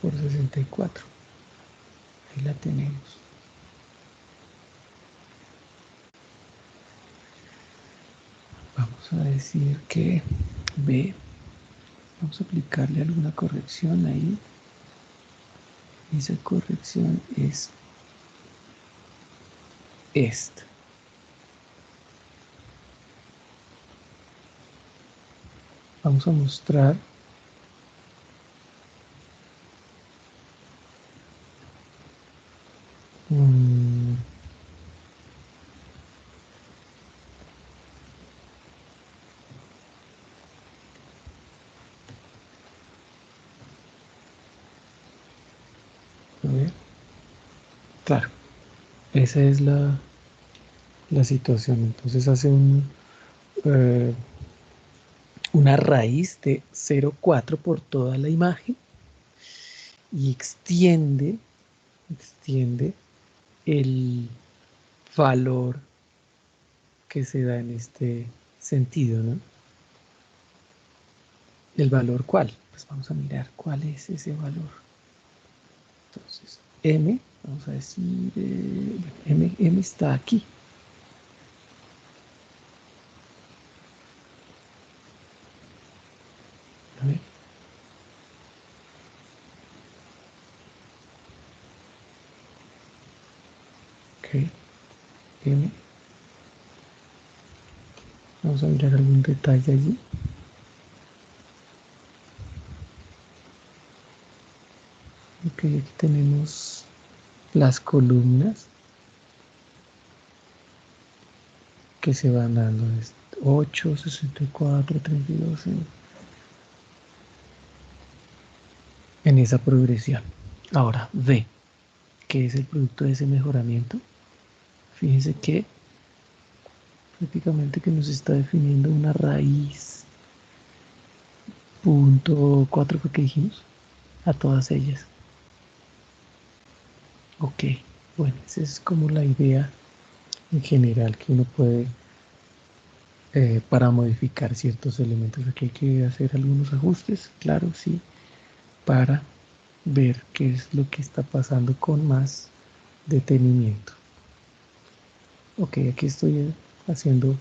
por 64. Ahí la tenemos. Vamos a decir que B, vamos a aplicarle alguna corrección ahí. Esa corrección es esta. Vamos a mostrar un... A ver, claro, esa es la situación. Entonces hace una raíz de 0,4 por toda la imagen y extiende el valor que se da en este sentido, ¿no? ¿El valor cuál? Pues vamos a mirar cuál es ese valor. Entonces, M, vamos a decir, M está aquí. A ver. Ok, M. Vamos a mirar algún detalle allí. Ok, aquí tenemos las columnas que se van dando. 8, 64, 32 en esa progresión. Ahora, V, ¿qué es el producto de ese mejoramiento? Fíjense que prácticamente que nos está definiendo una raíz. Punto 4 fue que dijimos a todas ellas. Ok, bueno, esa es como la idea en general que uno puede para modificar ciertos elementos. Aquí hay que hacer algunos ajustes, claro, sí, para ver qué es lo que está pasando con más detenimiento. Ok, aquí estoy haciendo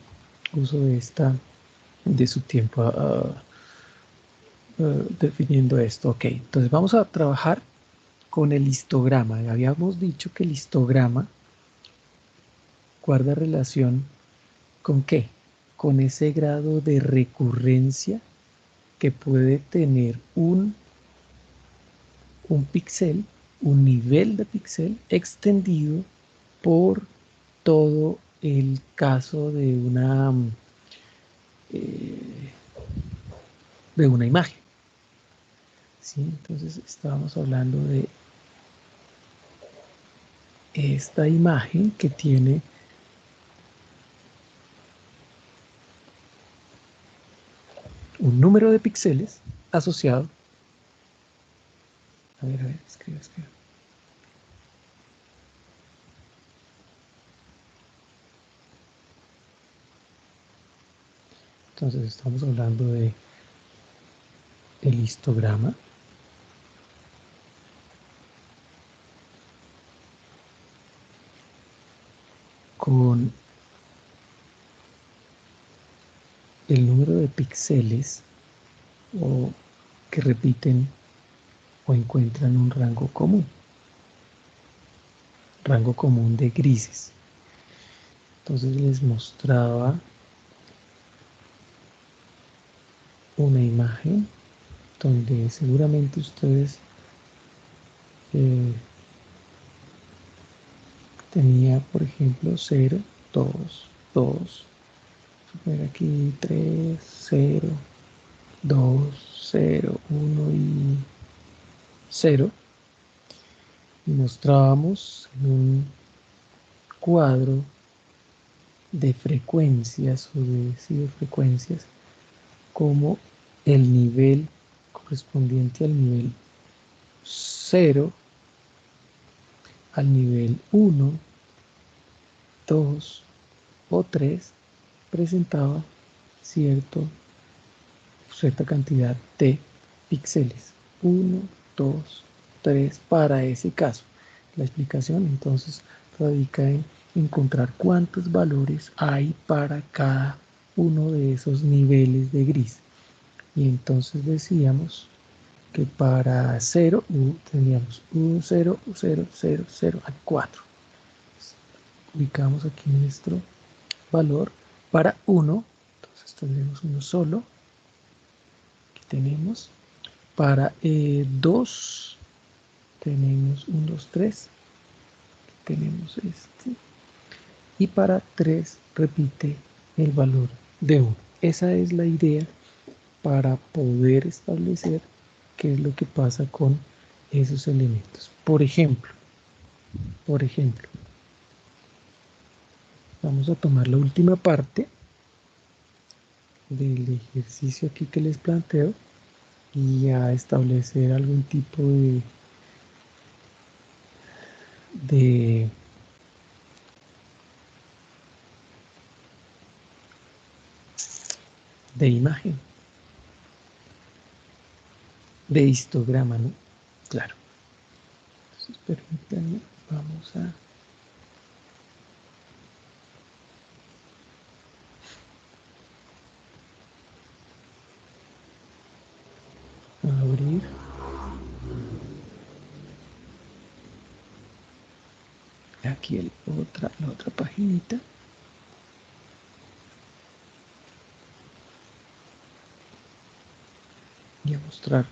uso de su tiempo, definiendo esto. Ok, entonces vamos a trabajar con el histograma. Habíamos dicho que el histograma guarda relación con qué, con ese grado de recurrencia que puede tener un píxel, un nivel de píxel extendido por todo el caso eh, de una imagen. ¿Sí? Entonces estábamos hablando de esta imagen que tiene un número de píxeles asociado. A ver, escribe. Entonces estamos hablando de el histograma con el número de píxeles o que repiten o encuentran un rango común de grises. Entonces les mostraba una imagen donde seguramente ustedes tenía, por ejemplo, 0, 2, 2, ver aquí 3, 0, 2, 0, 1 y 0. Y mostrábamos en un cuadro de frecuencias o de frecuencias como el nivel correspondiente al nivel 0, al nivel 1, 2 o 3 presentaba cierta cantidad de píxeles. 1, 2, 3 para ese caso. La explicación entonces radica en encontrar cuántos valores hay para cada uno de esos niveles de gris. Y entonces decíamos que para 0 teníamos 1, 0, 0, 0, 0, hay 4. Ubicamos aquí nuestro valor para 1, entonces tendremos uno solo. Aquí tenemos para 2, tenemos 1, 2, 3. Aquí tenemos este. Y para 3 repite el valor de 1. Esa es la idea para poder establecer qué es lo que pasa con esos elementos. Por ejemplo, vamos a tomar la última parte del ejercicio aquí que les planteo y a establecer algún tipo de, de imagen, de histograma, ¿no? Claro. Entonces, permítanme, vamos a abrir aquí la otra paginita y a mostrar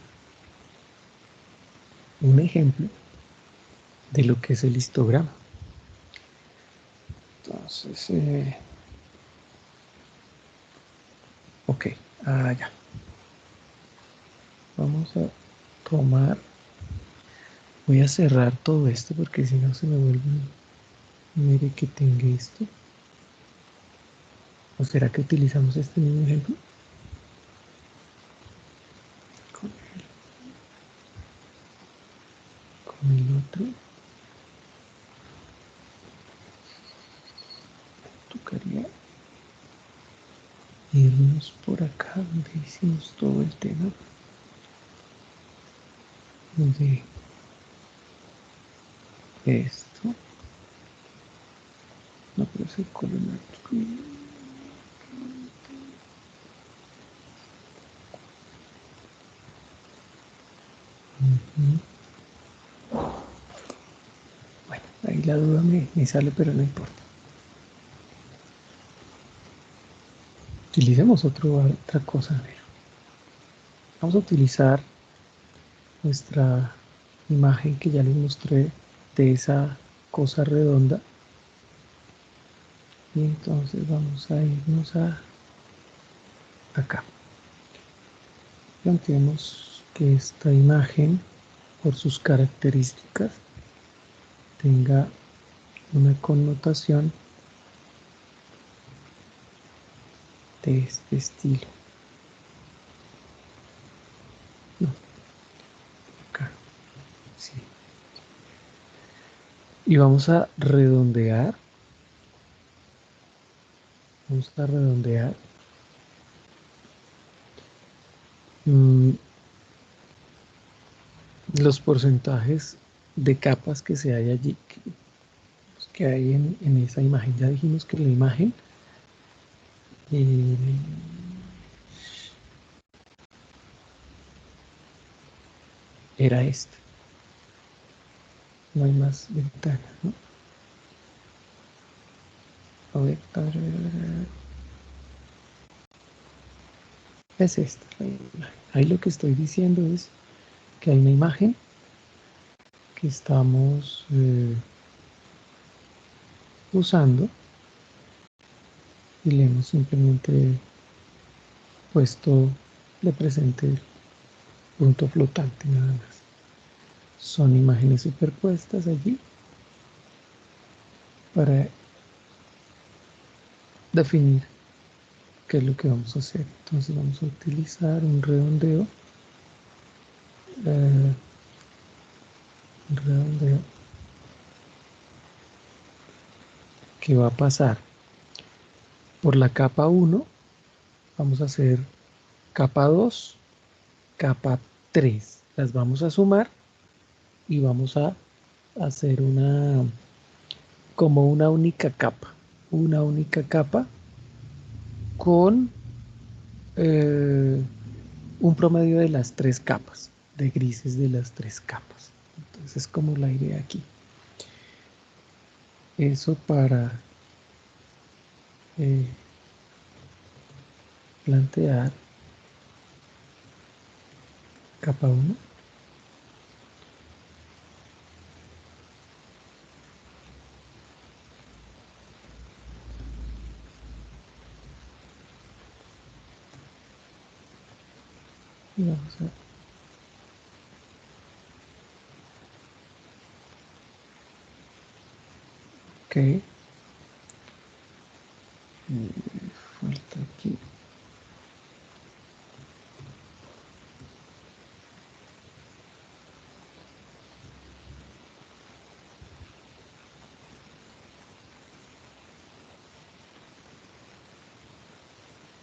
un ejemplo de lo que es el histograma. Entonces, ok, ya. Vamos a tomar, voy a cerrar todo esto porque si no se me vuelve Mire que tenga esto. ¿O será que utilizamos este mismo ejemplo? Con el otro. Tocaría irnos por acá donde hicimos todo el tema de esto. No, pero es el color aquí. Bueno, ahí la duda me sale, pero no importa. Utilicemos otra cosa. A ver. Vamos a utilizar nuestra imagen que ya les mostré de esa cosa redonda. Y entonces vamos a irnos acá. Planteemos que esta imagen, por sus características, tenga una connotación de este estilo. No, acá, sí. Y vamos a redondear. Vamos a redondear. Los porcentajes de capas que se hay allí, que hay en esa imagen. Ya dijimos que la imagen era esta. No hay más ventanas, ¿no? A ver, es esta la imagen. Ahí lo que estoy diciendo es que hay una imagen que estamos usando y le hemos simplemente puesto de presente el punto flotante nada más. Son imágenes superpuestas allí para definir qué es lo que vamos a hacer. Entonces vamos a utilizar un redondeo. Que va a pasar por la capa 1. Vamos a hacer capa 2, capa 3. Las vamos a sumar y vamos a hacer como una única capa. Una única capa con un promedio de las 3 capas, de grises de las 3 capas. Entonces es como la idea aquí. Eso para plantear capa 1. Y vamos a ok. Falta aquí.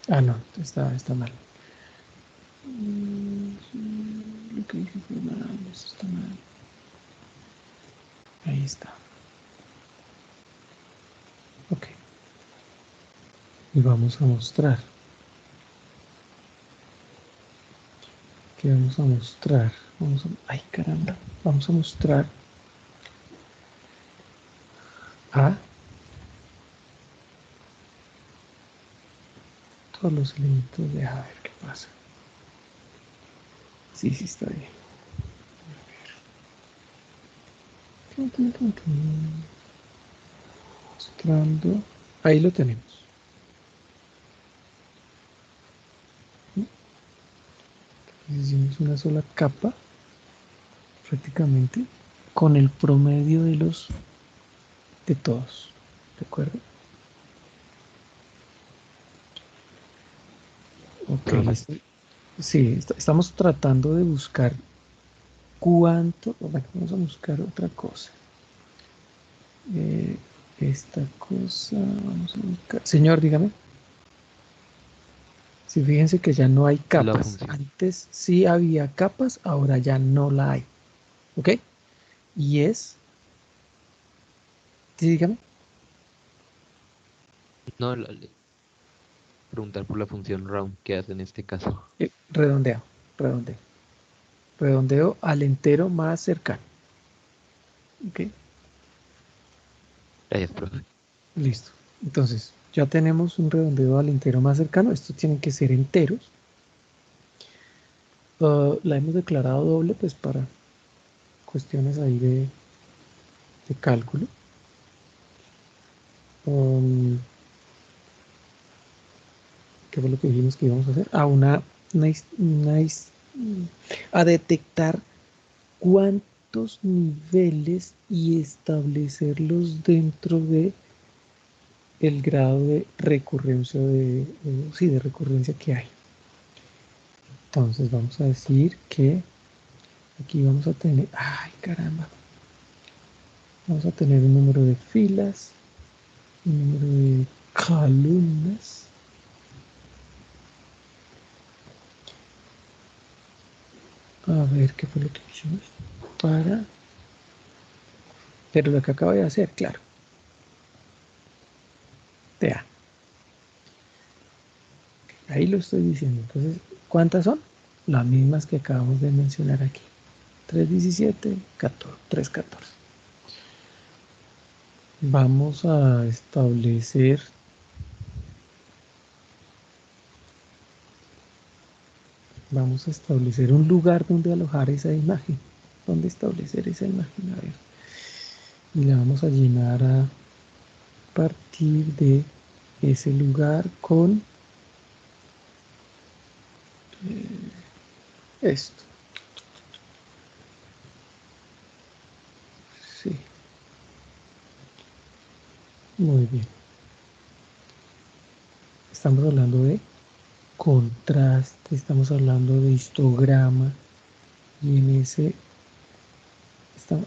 Ah, no, está mal. Lo que dije fue mal, eso está mal. Ahí está. Ok. Y vamos a mostrar. ¿Qué vamos a mostrar? Ay, caramba. Vamos a mostrar a todos los elementos de a ver qué pasa. Sí, está bien. Mostrando. Ahí lo tenemos. Hicimos una sola capa, prácticamente, con el promedio de los de todos. ¿De acuerdo? Ok, sí, estamos tratando de buscar cuánto. Bueno, vamos a buscar otra cosa. Esta cosa, vamos a buscar. Señor, dígame. Sí, fíjense que ya no hay La capas. función. Antes sí había capas, ahora ya no la hay. ¿Ok? Y es. Sí, dígame. No, preguntar por la función round que hace en este caso. Redondeo, redondeo. Redondeo al entero más cercano. ¿Ok? Gracias, profe. Listo. Entonces, ya tenemos un redondeo al entero más cercano. Estos tienen que ser enteros. La hemos declarado doble, pues para cuestiones ahí de cálculo. ¿Qué fue lo que dijimos que íbamos a hacer? A detectar cuántos niveles y establecerlos dentro de el grado de recurrencia de recurrencia que hay. Entonces vamos a decir que aquí vamos a tener, ay caramba, vamos a tener un número de filas, un número de columnas. A ver qué fue lo que hicimos para, pero lo que acabo de hacer, claro, TA. Ahí lo estoy diciendo. Entonces, ¿cuántas son? Las mismas que acabamos de mencionar aquí. 317, 14, 314. Vamos a establecer un lugar donde alojar esa imagen. ¿Dónde establecer esa imagen? A ver. Y la vamos a llenar a partir de ese lugar con esto. Sí, muy bien. Estamos hablando de contraste, estamos hablando de histograma y en ese,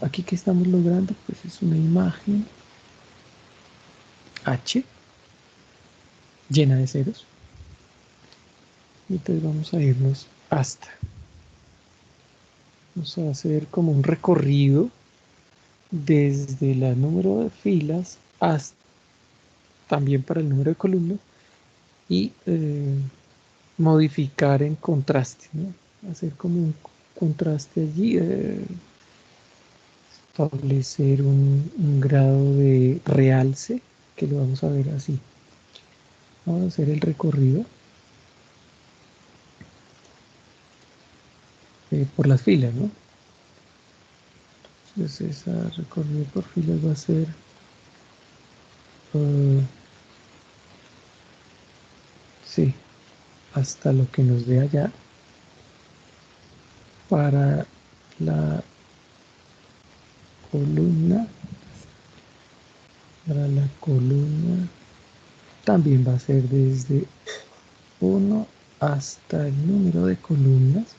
aquí que estamos logrando pues es una imagen H llena de ceros y entonces vamos a irnos vamos a hacer como un recorrido desde el número de filas hasta también para el número de columnas y modificar en contraste, ¿no? Hacer como un contraste allí, establecer un grado de realce que lo vamos a ver así. Vamos a hacer el recorrido por las filas, ¿no? Entonces ese recorrido por filas va a ser sí, hasta lo que nos dé allá para la columna, también va a ser desde 1 hasta el número de columnas.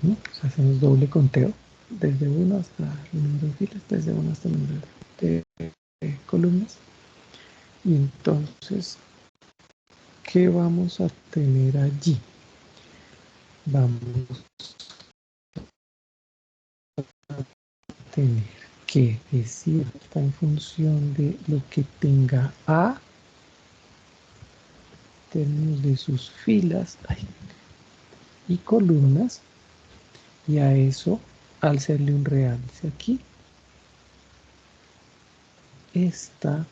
O sea, hacemos doble conteo desde 1 hasta el número de filas, desde 1 hasta el número de columnas. Y entonces, ¿qué vamos a tener allí? Vamos a tener que decir está en función de lo que tenga A en términos de sus filas y columnas, y a eso al serle un realce aquí, esta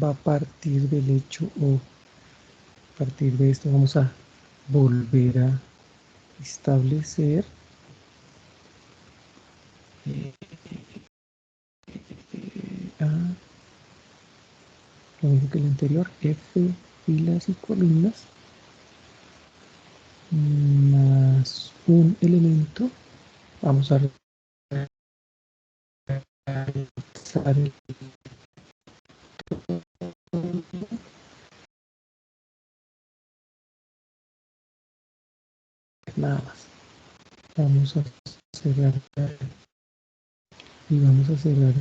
va a partir del hecho o a partir de esto vamos a volver a establecer lo mismo que el anterior, F filas y columnas más un elemento. Vamos a pasar el nada más. Vamos a cerrar y vamos a cerrar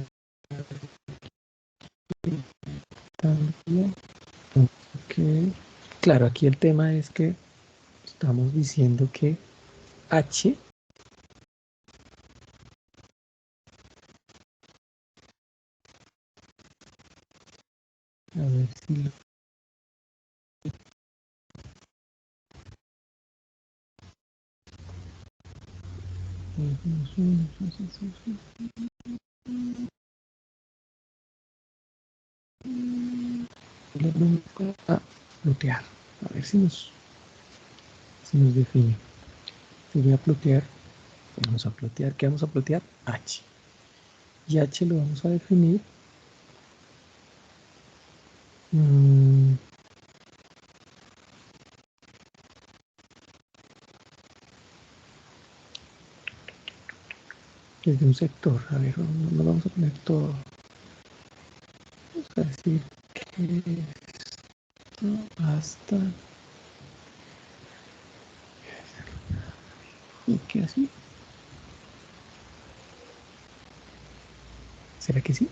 también. Okay. Claro, aquí el tema es que estamos diciendo que H a ver si lo a plotear, a ver si nos define. Yo voy a plotear, vamos a plotear, ¿qué vamos a plotear? H. Y H lo vamos a definir desde un sector. A ver, no vamos a poner todo. Vamos a decir que esto hasta y que así. ¿Será que sí?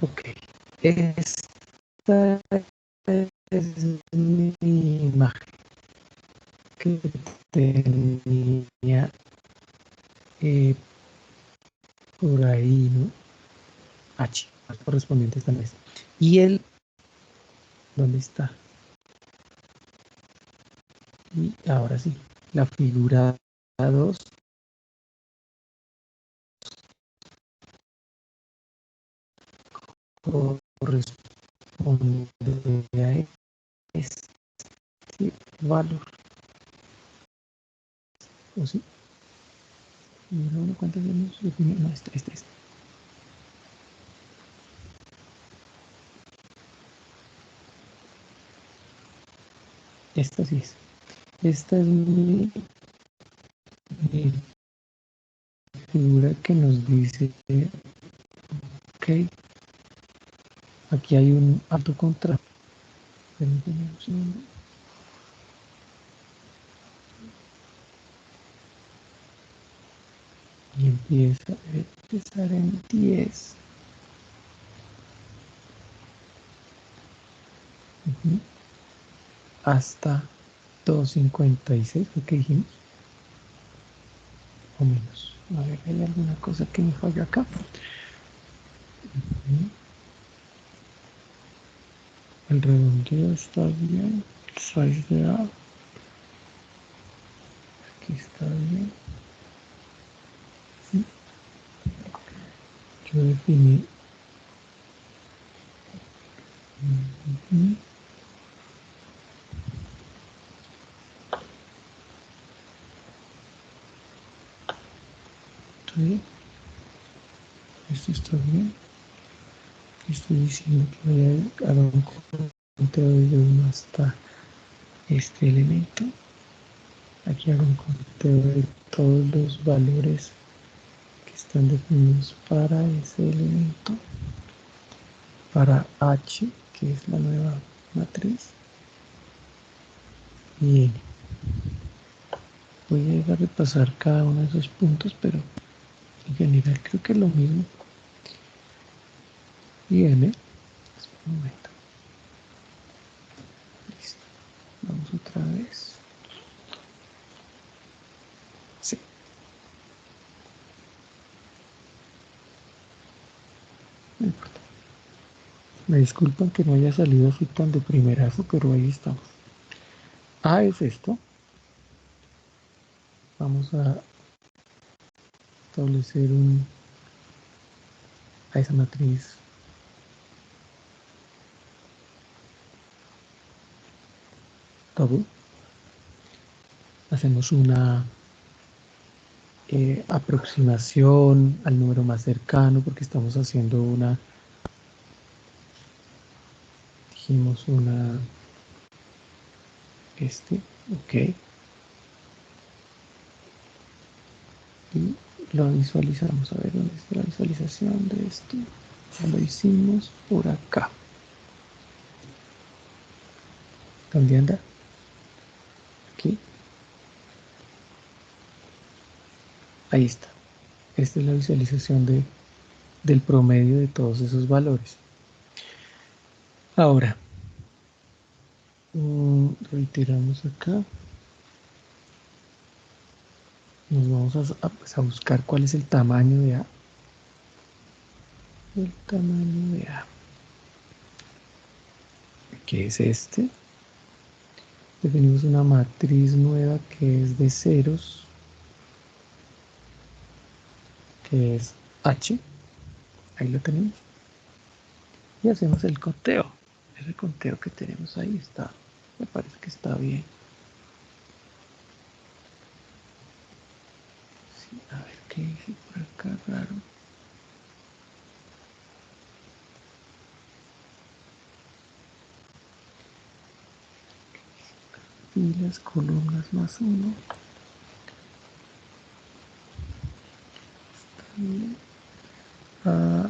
Ok. Esta es mi imagen que tenía por ahí, ¿no? H, correspondiente a esta mesa. Y el, ¿dónde está? Y ahora sí, la figura 2 corresponde a este valor. ¿O sí? No, ¿cuántas hemos definido? No, este. Esta sí es. Esta es mi figura que nos dice, ok, aquí hay un alto contraste. Permíteme un segundo. Y empieza a empezar en 10. Hasta 256, ¿fue que dijimos? O menos. A ver, ¿hay alguna cosa que me falla acá? El redondeo está bien. Size de A. Aquí está bien. ¿Sí? Yo definí. ¿Está bien? Esto está bien. Estoy diciendo que voy a dar un conteo de 1 hasta este elemento. Aquí hago un conteo de todos los valores que están definidos para ese elemento. Para H, que es la nueva matriz. Y N. Voy a repasar cada uno de esos puntos, pero en general creo que es lo mismo. Y N. Un momento. Listo. Vamos otra vez. Sí. No importa. Me disculpan que no haya salido así tan de primerazo, pero ahí estamos. A es esto. Vamos a establecer a esa matriz double. Hacemos una aproximación al número más cercano porque estamos haciendo dijimos ok. Y lo visualizamos. A ver, ¿dónde está la visualización de esto? Ya lo hicimos por acá. ¿Dónde anda? Aquí. Ahí está. Esta es la visualización del promedio de todos esos valores. Ahora, reiteramos acá. Nos vamos pues, a buscar cuál es el tamaño de A. El tamaño de A, que es este. Definimos una matriz nueva que es de ceros, que es H. Ahí lo tenemos. Y hacemos el conteo. Ese conteo que tenemos ahí está, me parece que está bien. Sí, a ver qué hice por acá raro. Filas, columnas más uno. Está bien. A,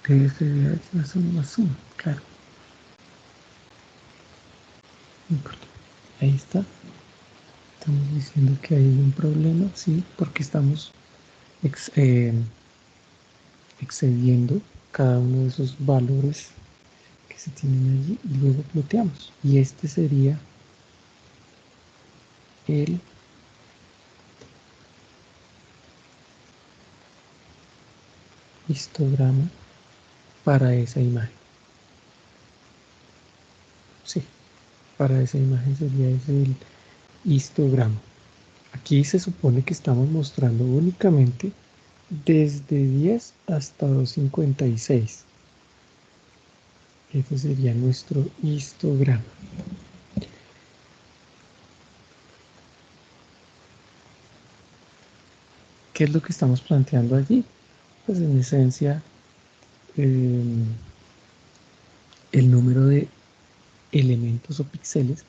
TSDH más uno, claro. Ahí está. Estamos diciendo que hay un problema, sí, porque estamos excediendo cada uno de esos valores que se tienen allí y luego ploteamos. Y este sería el histograma para esa imagen. Sí, para esa imagen sería ese el histograma. Aquí se supone que estamos mostrando únicamente desde 10 hasta 256. Ese sería nuestro histograma. ¿Qué es lo que estamos planteando allí? Pues en esencia el número de elementos o píxeles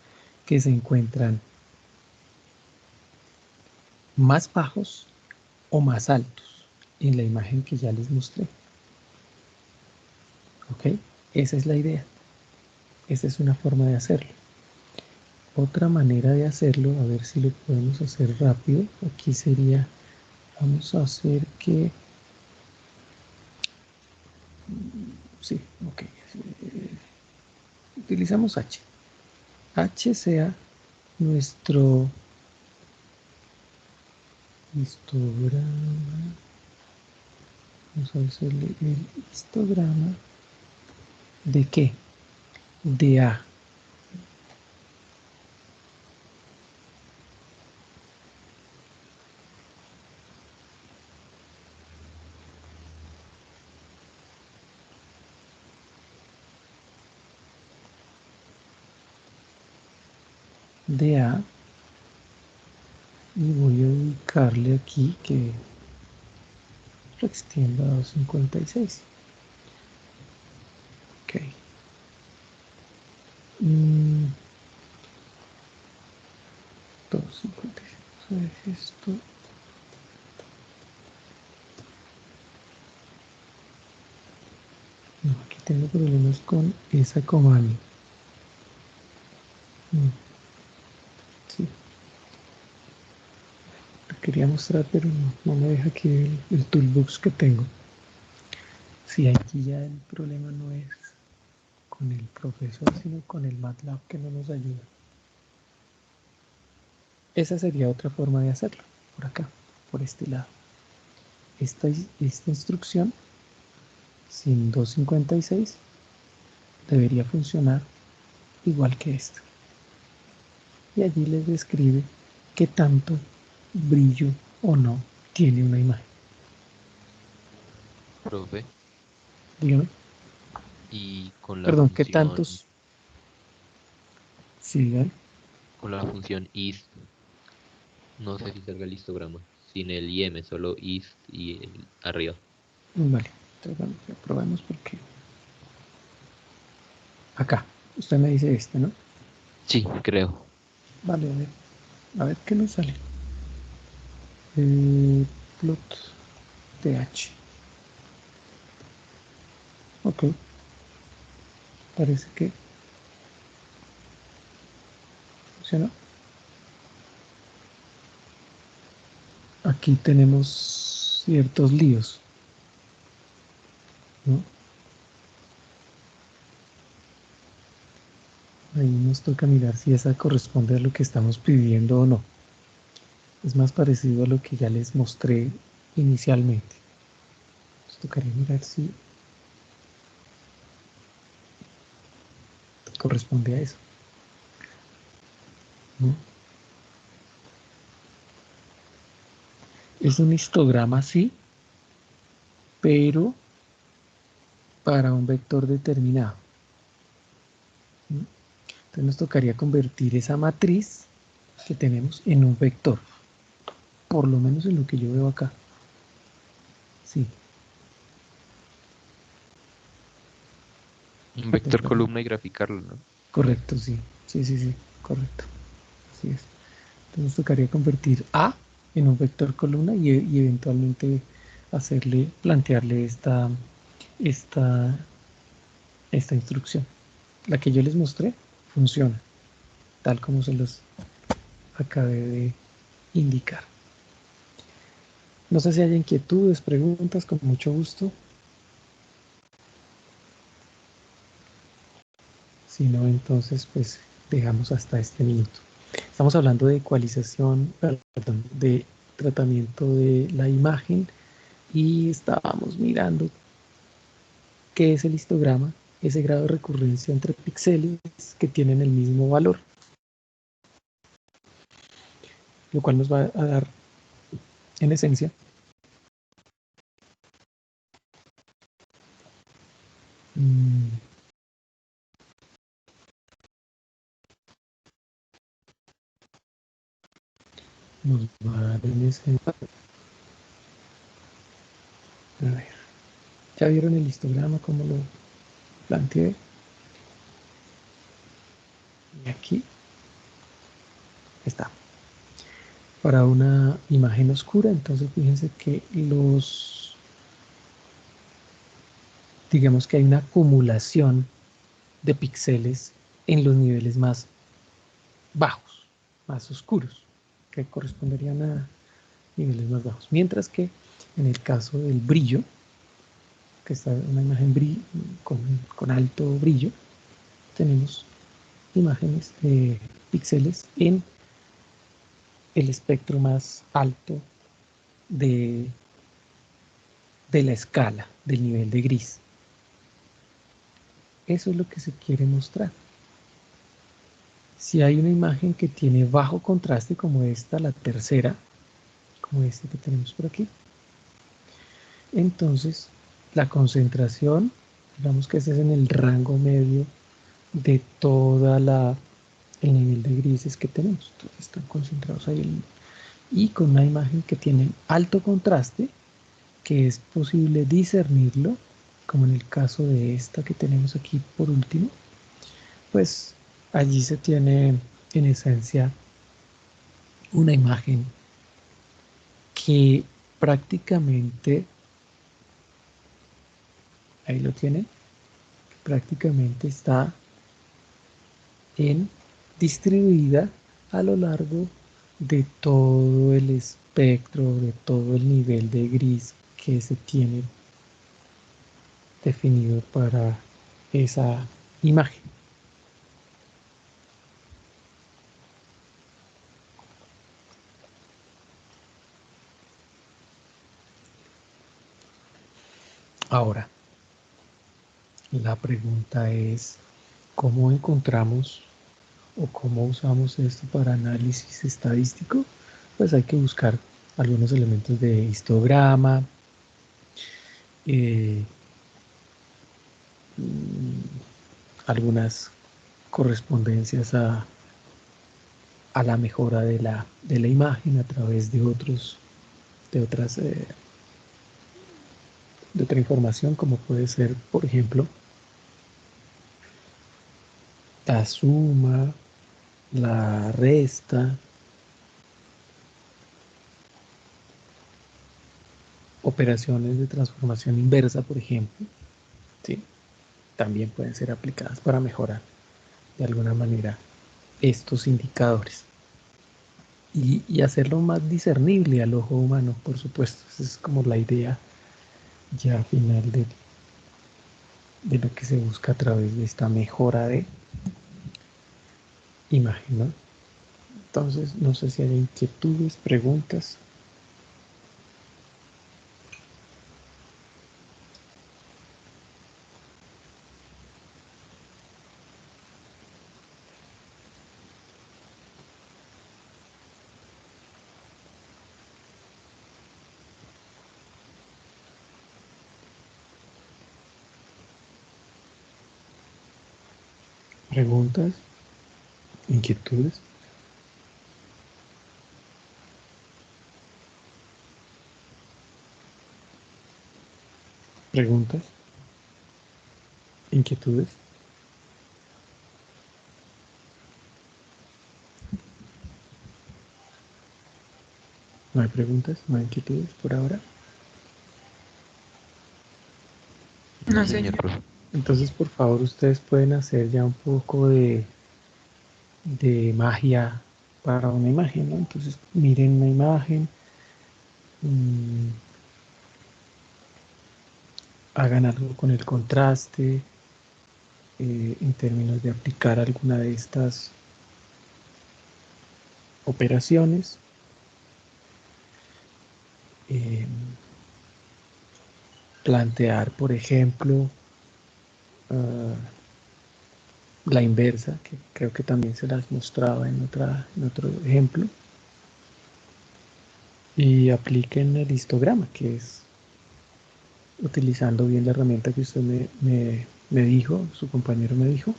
que se encuentran más bajos o más altos en la imagen que ya les mostré. ¿Ok? Esa es la idea. Esa es una forma de hacerlo. Otra manera de hacerlo, a ver si lo podemos hacer rápido, aquí sería, vamos a hacer que, sí, ok, utilizamos H. H sea nuestro histograma, vamos a hacerle el histograma de qué, de A. De A, y voy a ubicarle aquí que lo extienda a 256. Ok. 256. Vamos a ver esto. No, aquí tengo problemas con esa comando. Sí, lo quería mostrar, pero no me deja aquí el toolbox que tengo. Sí, aquí ya el problema no es con el profesor, sino con el MATLAB que no nos ayuda. Esa sería otra forma de hacerlo, por acá, por este lado. Esta instrucción, sin 256, debería funcionar igual que esta. Y allí les describe qué tanto brillo o no tiene una imagen. Profe, Dígame, y perdón, qué tantos, sí, dígame. con la función is, no sé si salga el histograma, sin el im, solo is y el arriba. Vale, entonces vamos, ya probamos porque acá, usted me dice este, ¿no? Sí, creo. Vale, a ver qué nos sale. plot de H. Ok, parece que funcionó. Aquí tenemos ciertos líos, ¿no? Ahí nos toca mirar si esa corresponde a lo que estamos pidiendo o no. Es más parecido a lo que ya les mostré inicialmente. Nos tocaría mirar si corresponde a eso, ¿no? Es un histograma, sí, pero para un vector determinado, ¿no? Entonces nos tocaría convertir esa matriz que tenemos en un vector, por lo menos en lo que yo veo acá. Sí, Un vector tocaría. columna y graficarlo, ¿no? Correcto, sí. Sí, correcto. Así es. Entonces nos tocaría convertir A en un vector columna y eventualmente plantearle esta, esta instrucción. La que yo les mostré funciona, tal como se los acabé de indicar. No sé si hay inquietudes, preguntas, con mucho gusto. Si no, entonces pues dejamos hasta este minuto. Estamos hablando de ecualización, perdón, de tratamiento de la imagen y estábamos mirando qué es el histograma, ese grado de recurrencia entre píxeles que tienen el mismo valor, lo cual nos va a dar en esencia mm, nos va a dar en esencia, a ver, ya vieron el histograma como lo planteé y aquí está. Para una imagen oscura, entonces fíjense que digamos que hay una acumulación de píxeles en los niveles más bajos, más oscuros, que corresponderían a niveles más bajos. Mientras que en el caso del brillo, que está una imagen con alto brillo, tenemos imágenes de píxeles en el espectro más alto de, de la escala del nivel de gris. Eso es lo que se quiere mostrar. Si hay una imagen que tiene bajo contraste como esta, la tercera, como esta que tenemos por aquí, entonces la concentración, digamos que este es en el rango medio de toda el nivel de grises que tenemos. Entonces están concentrados ahí. Y con una imagen que tiene alto contraste, que es posible discernirlo, como en el caso de esta que tenemos aquí por último, pues allí se tiene en esencia una imagen que prácticamente, ahí lo tienen, prácticamente está distribuida a lo largo de todo el espectro, de todo el nivel de gris que se tiene definido para esa imagen. Ahora, la pregunta es, ¿cómo encontramos o cómo usamos esto para análisis estadístico? Pues hay que buscar algunos elementos de histograma, eh, algunas correspondencias a la mejora de la imagen a través de de otras, de otra información, como puede ser, por ejemplo, la suma, la resta, operaciones de transformación inversa, por ejemplo, ¿sí? También pueden ser aplicadas para mejorar de alguna manera estos indicadores y hacerlo más discernible al ojo humano, por supuesto. Esa es como la idea ya final de lo que se busca a través de esta mejora de imagen, ¿no? Entonces, no sé si hay inquietudes, preguntas. Preguntas, inquietudes. Preguntas, inquietudes. No hay preguntas, no hay inquietudes por ahora. No, No, señor señor. profe. Entonces, por favor, ustedes pueden hacer ya un poco de magia para una imagen, ¿no? Entonces, miren una imagen, mm, hagan algo con el contraste, en términos de aplicar alguna de estas operaciones. Eh, plantear, por ejemplo, ah, la inversa, que creo que también se las mostraba en otro ejemplo, y apliquen el histograma, que es utilizando bien la herramienta que usted me dijo, su compañero me dijo,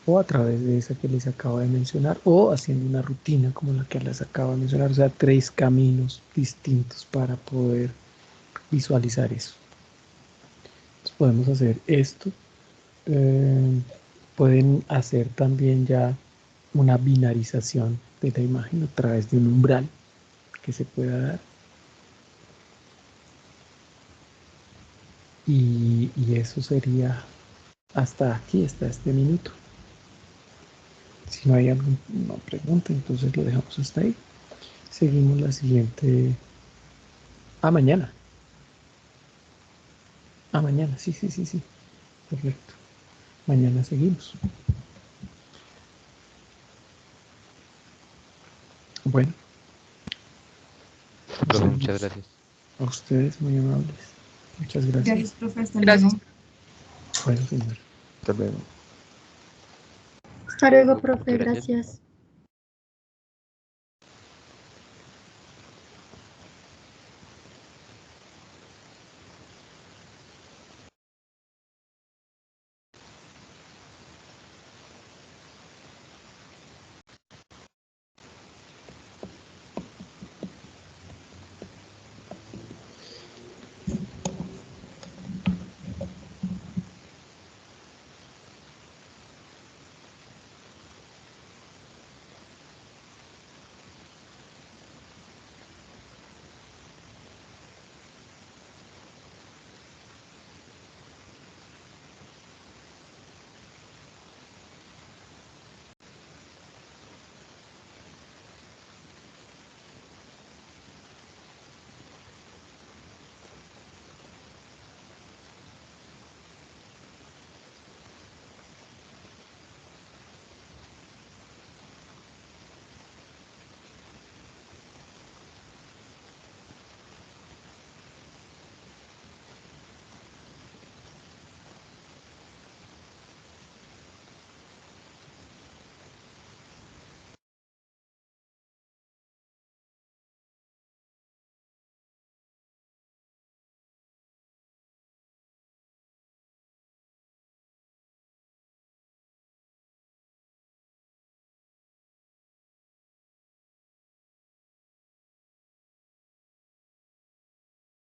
o a través de esa que les acabo de mencionar, o haciendo una rutina como la que les acabo de mencionar, o sea, 3 caminos distintos para poder visualizar eso. Entonces podemos hacer esto. Pueden hacer también ya una binarización de la imagen a través de un umbral que se pueda dar. Y eso sería hasta aquí, hasta este minuto. Si no hay alguna pregunta, entonces lo dejamos hasta ahí. Seguimos la siguiente. Mañana. Mañana, sí, sí, sí, sí. Perfecto. Mañana seguimos. Bueno, Profe, seguimos. muchas gracias. A ustedes muy amables. Muchas gracias. Gracias, profe. Hasta Gracias. luego. Bueno, señor. Hasta luego. Hasta luego, profe. Gracias. Gracias.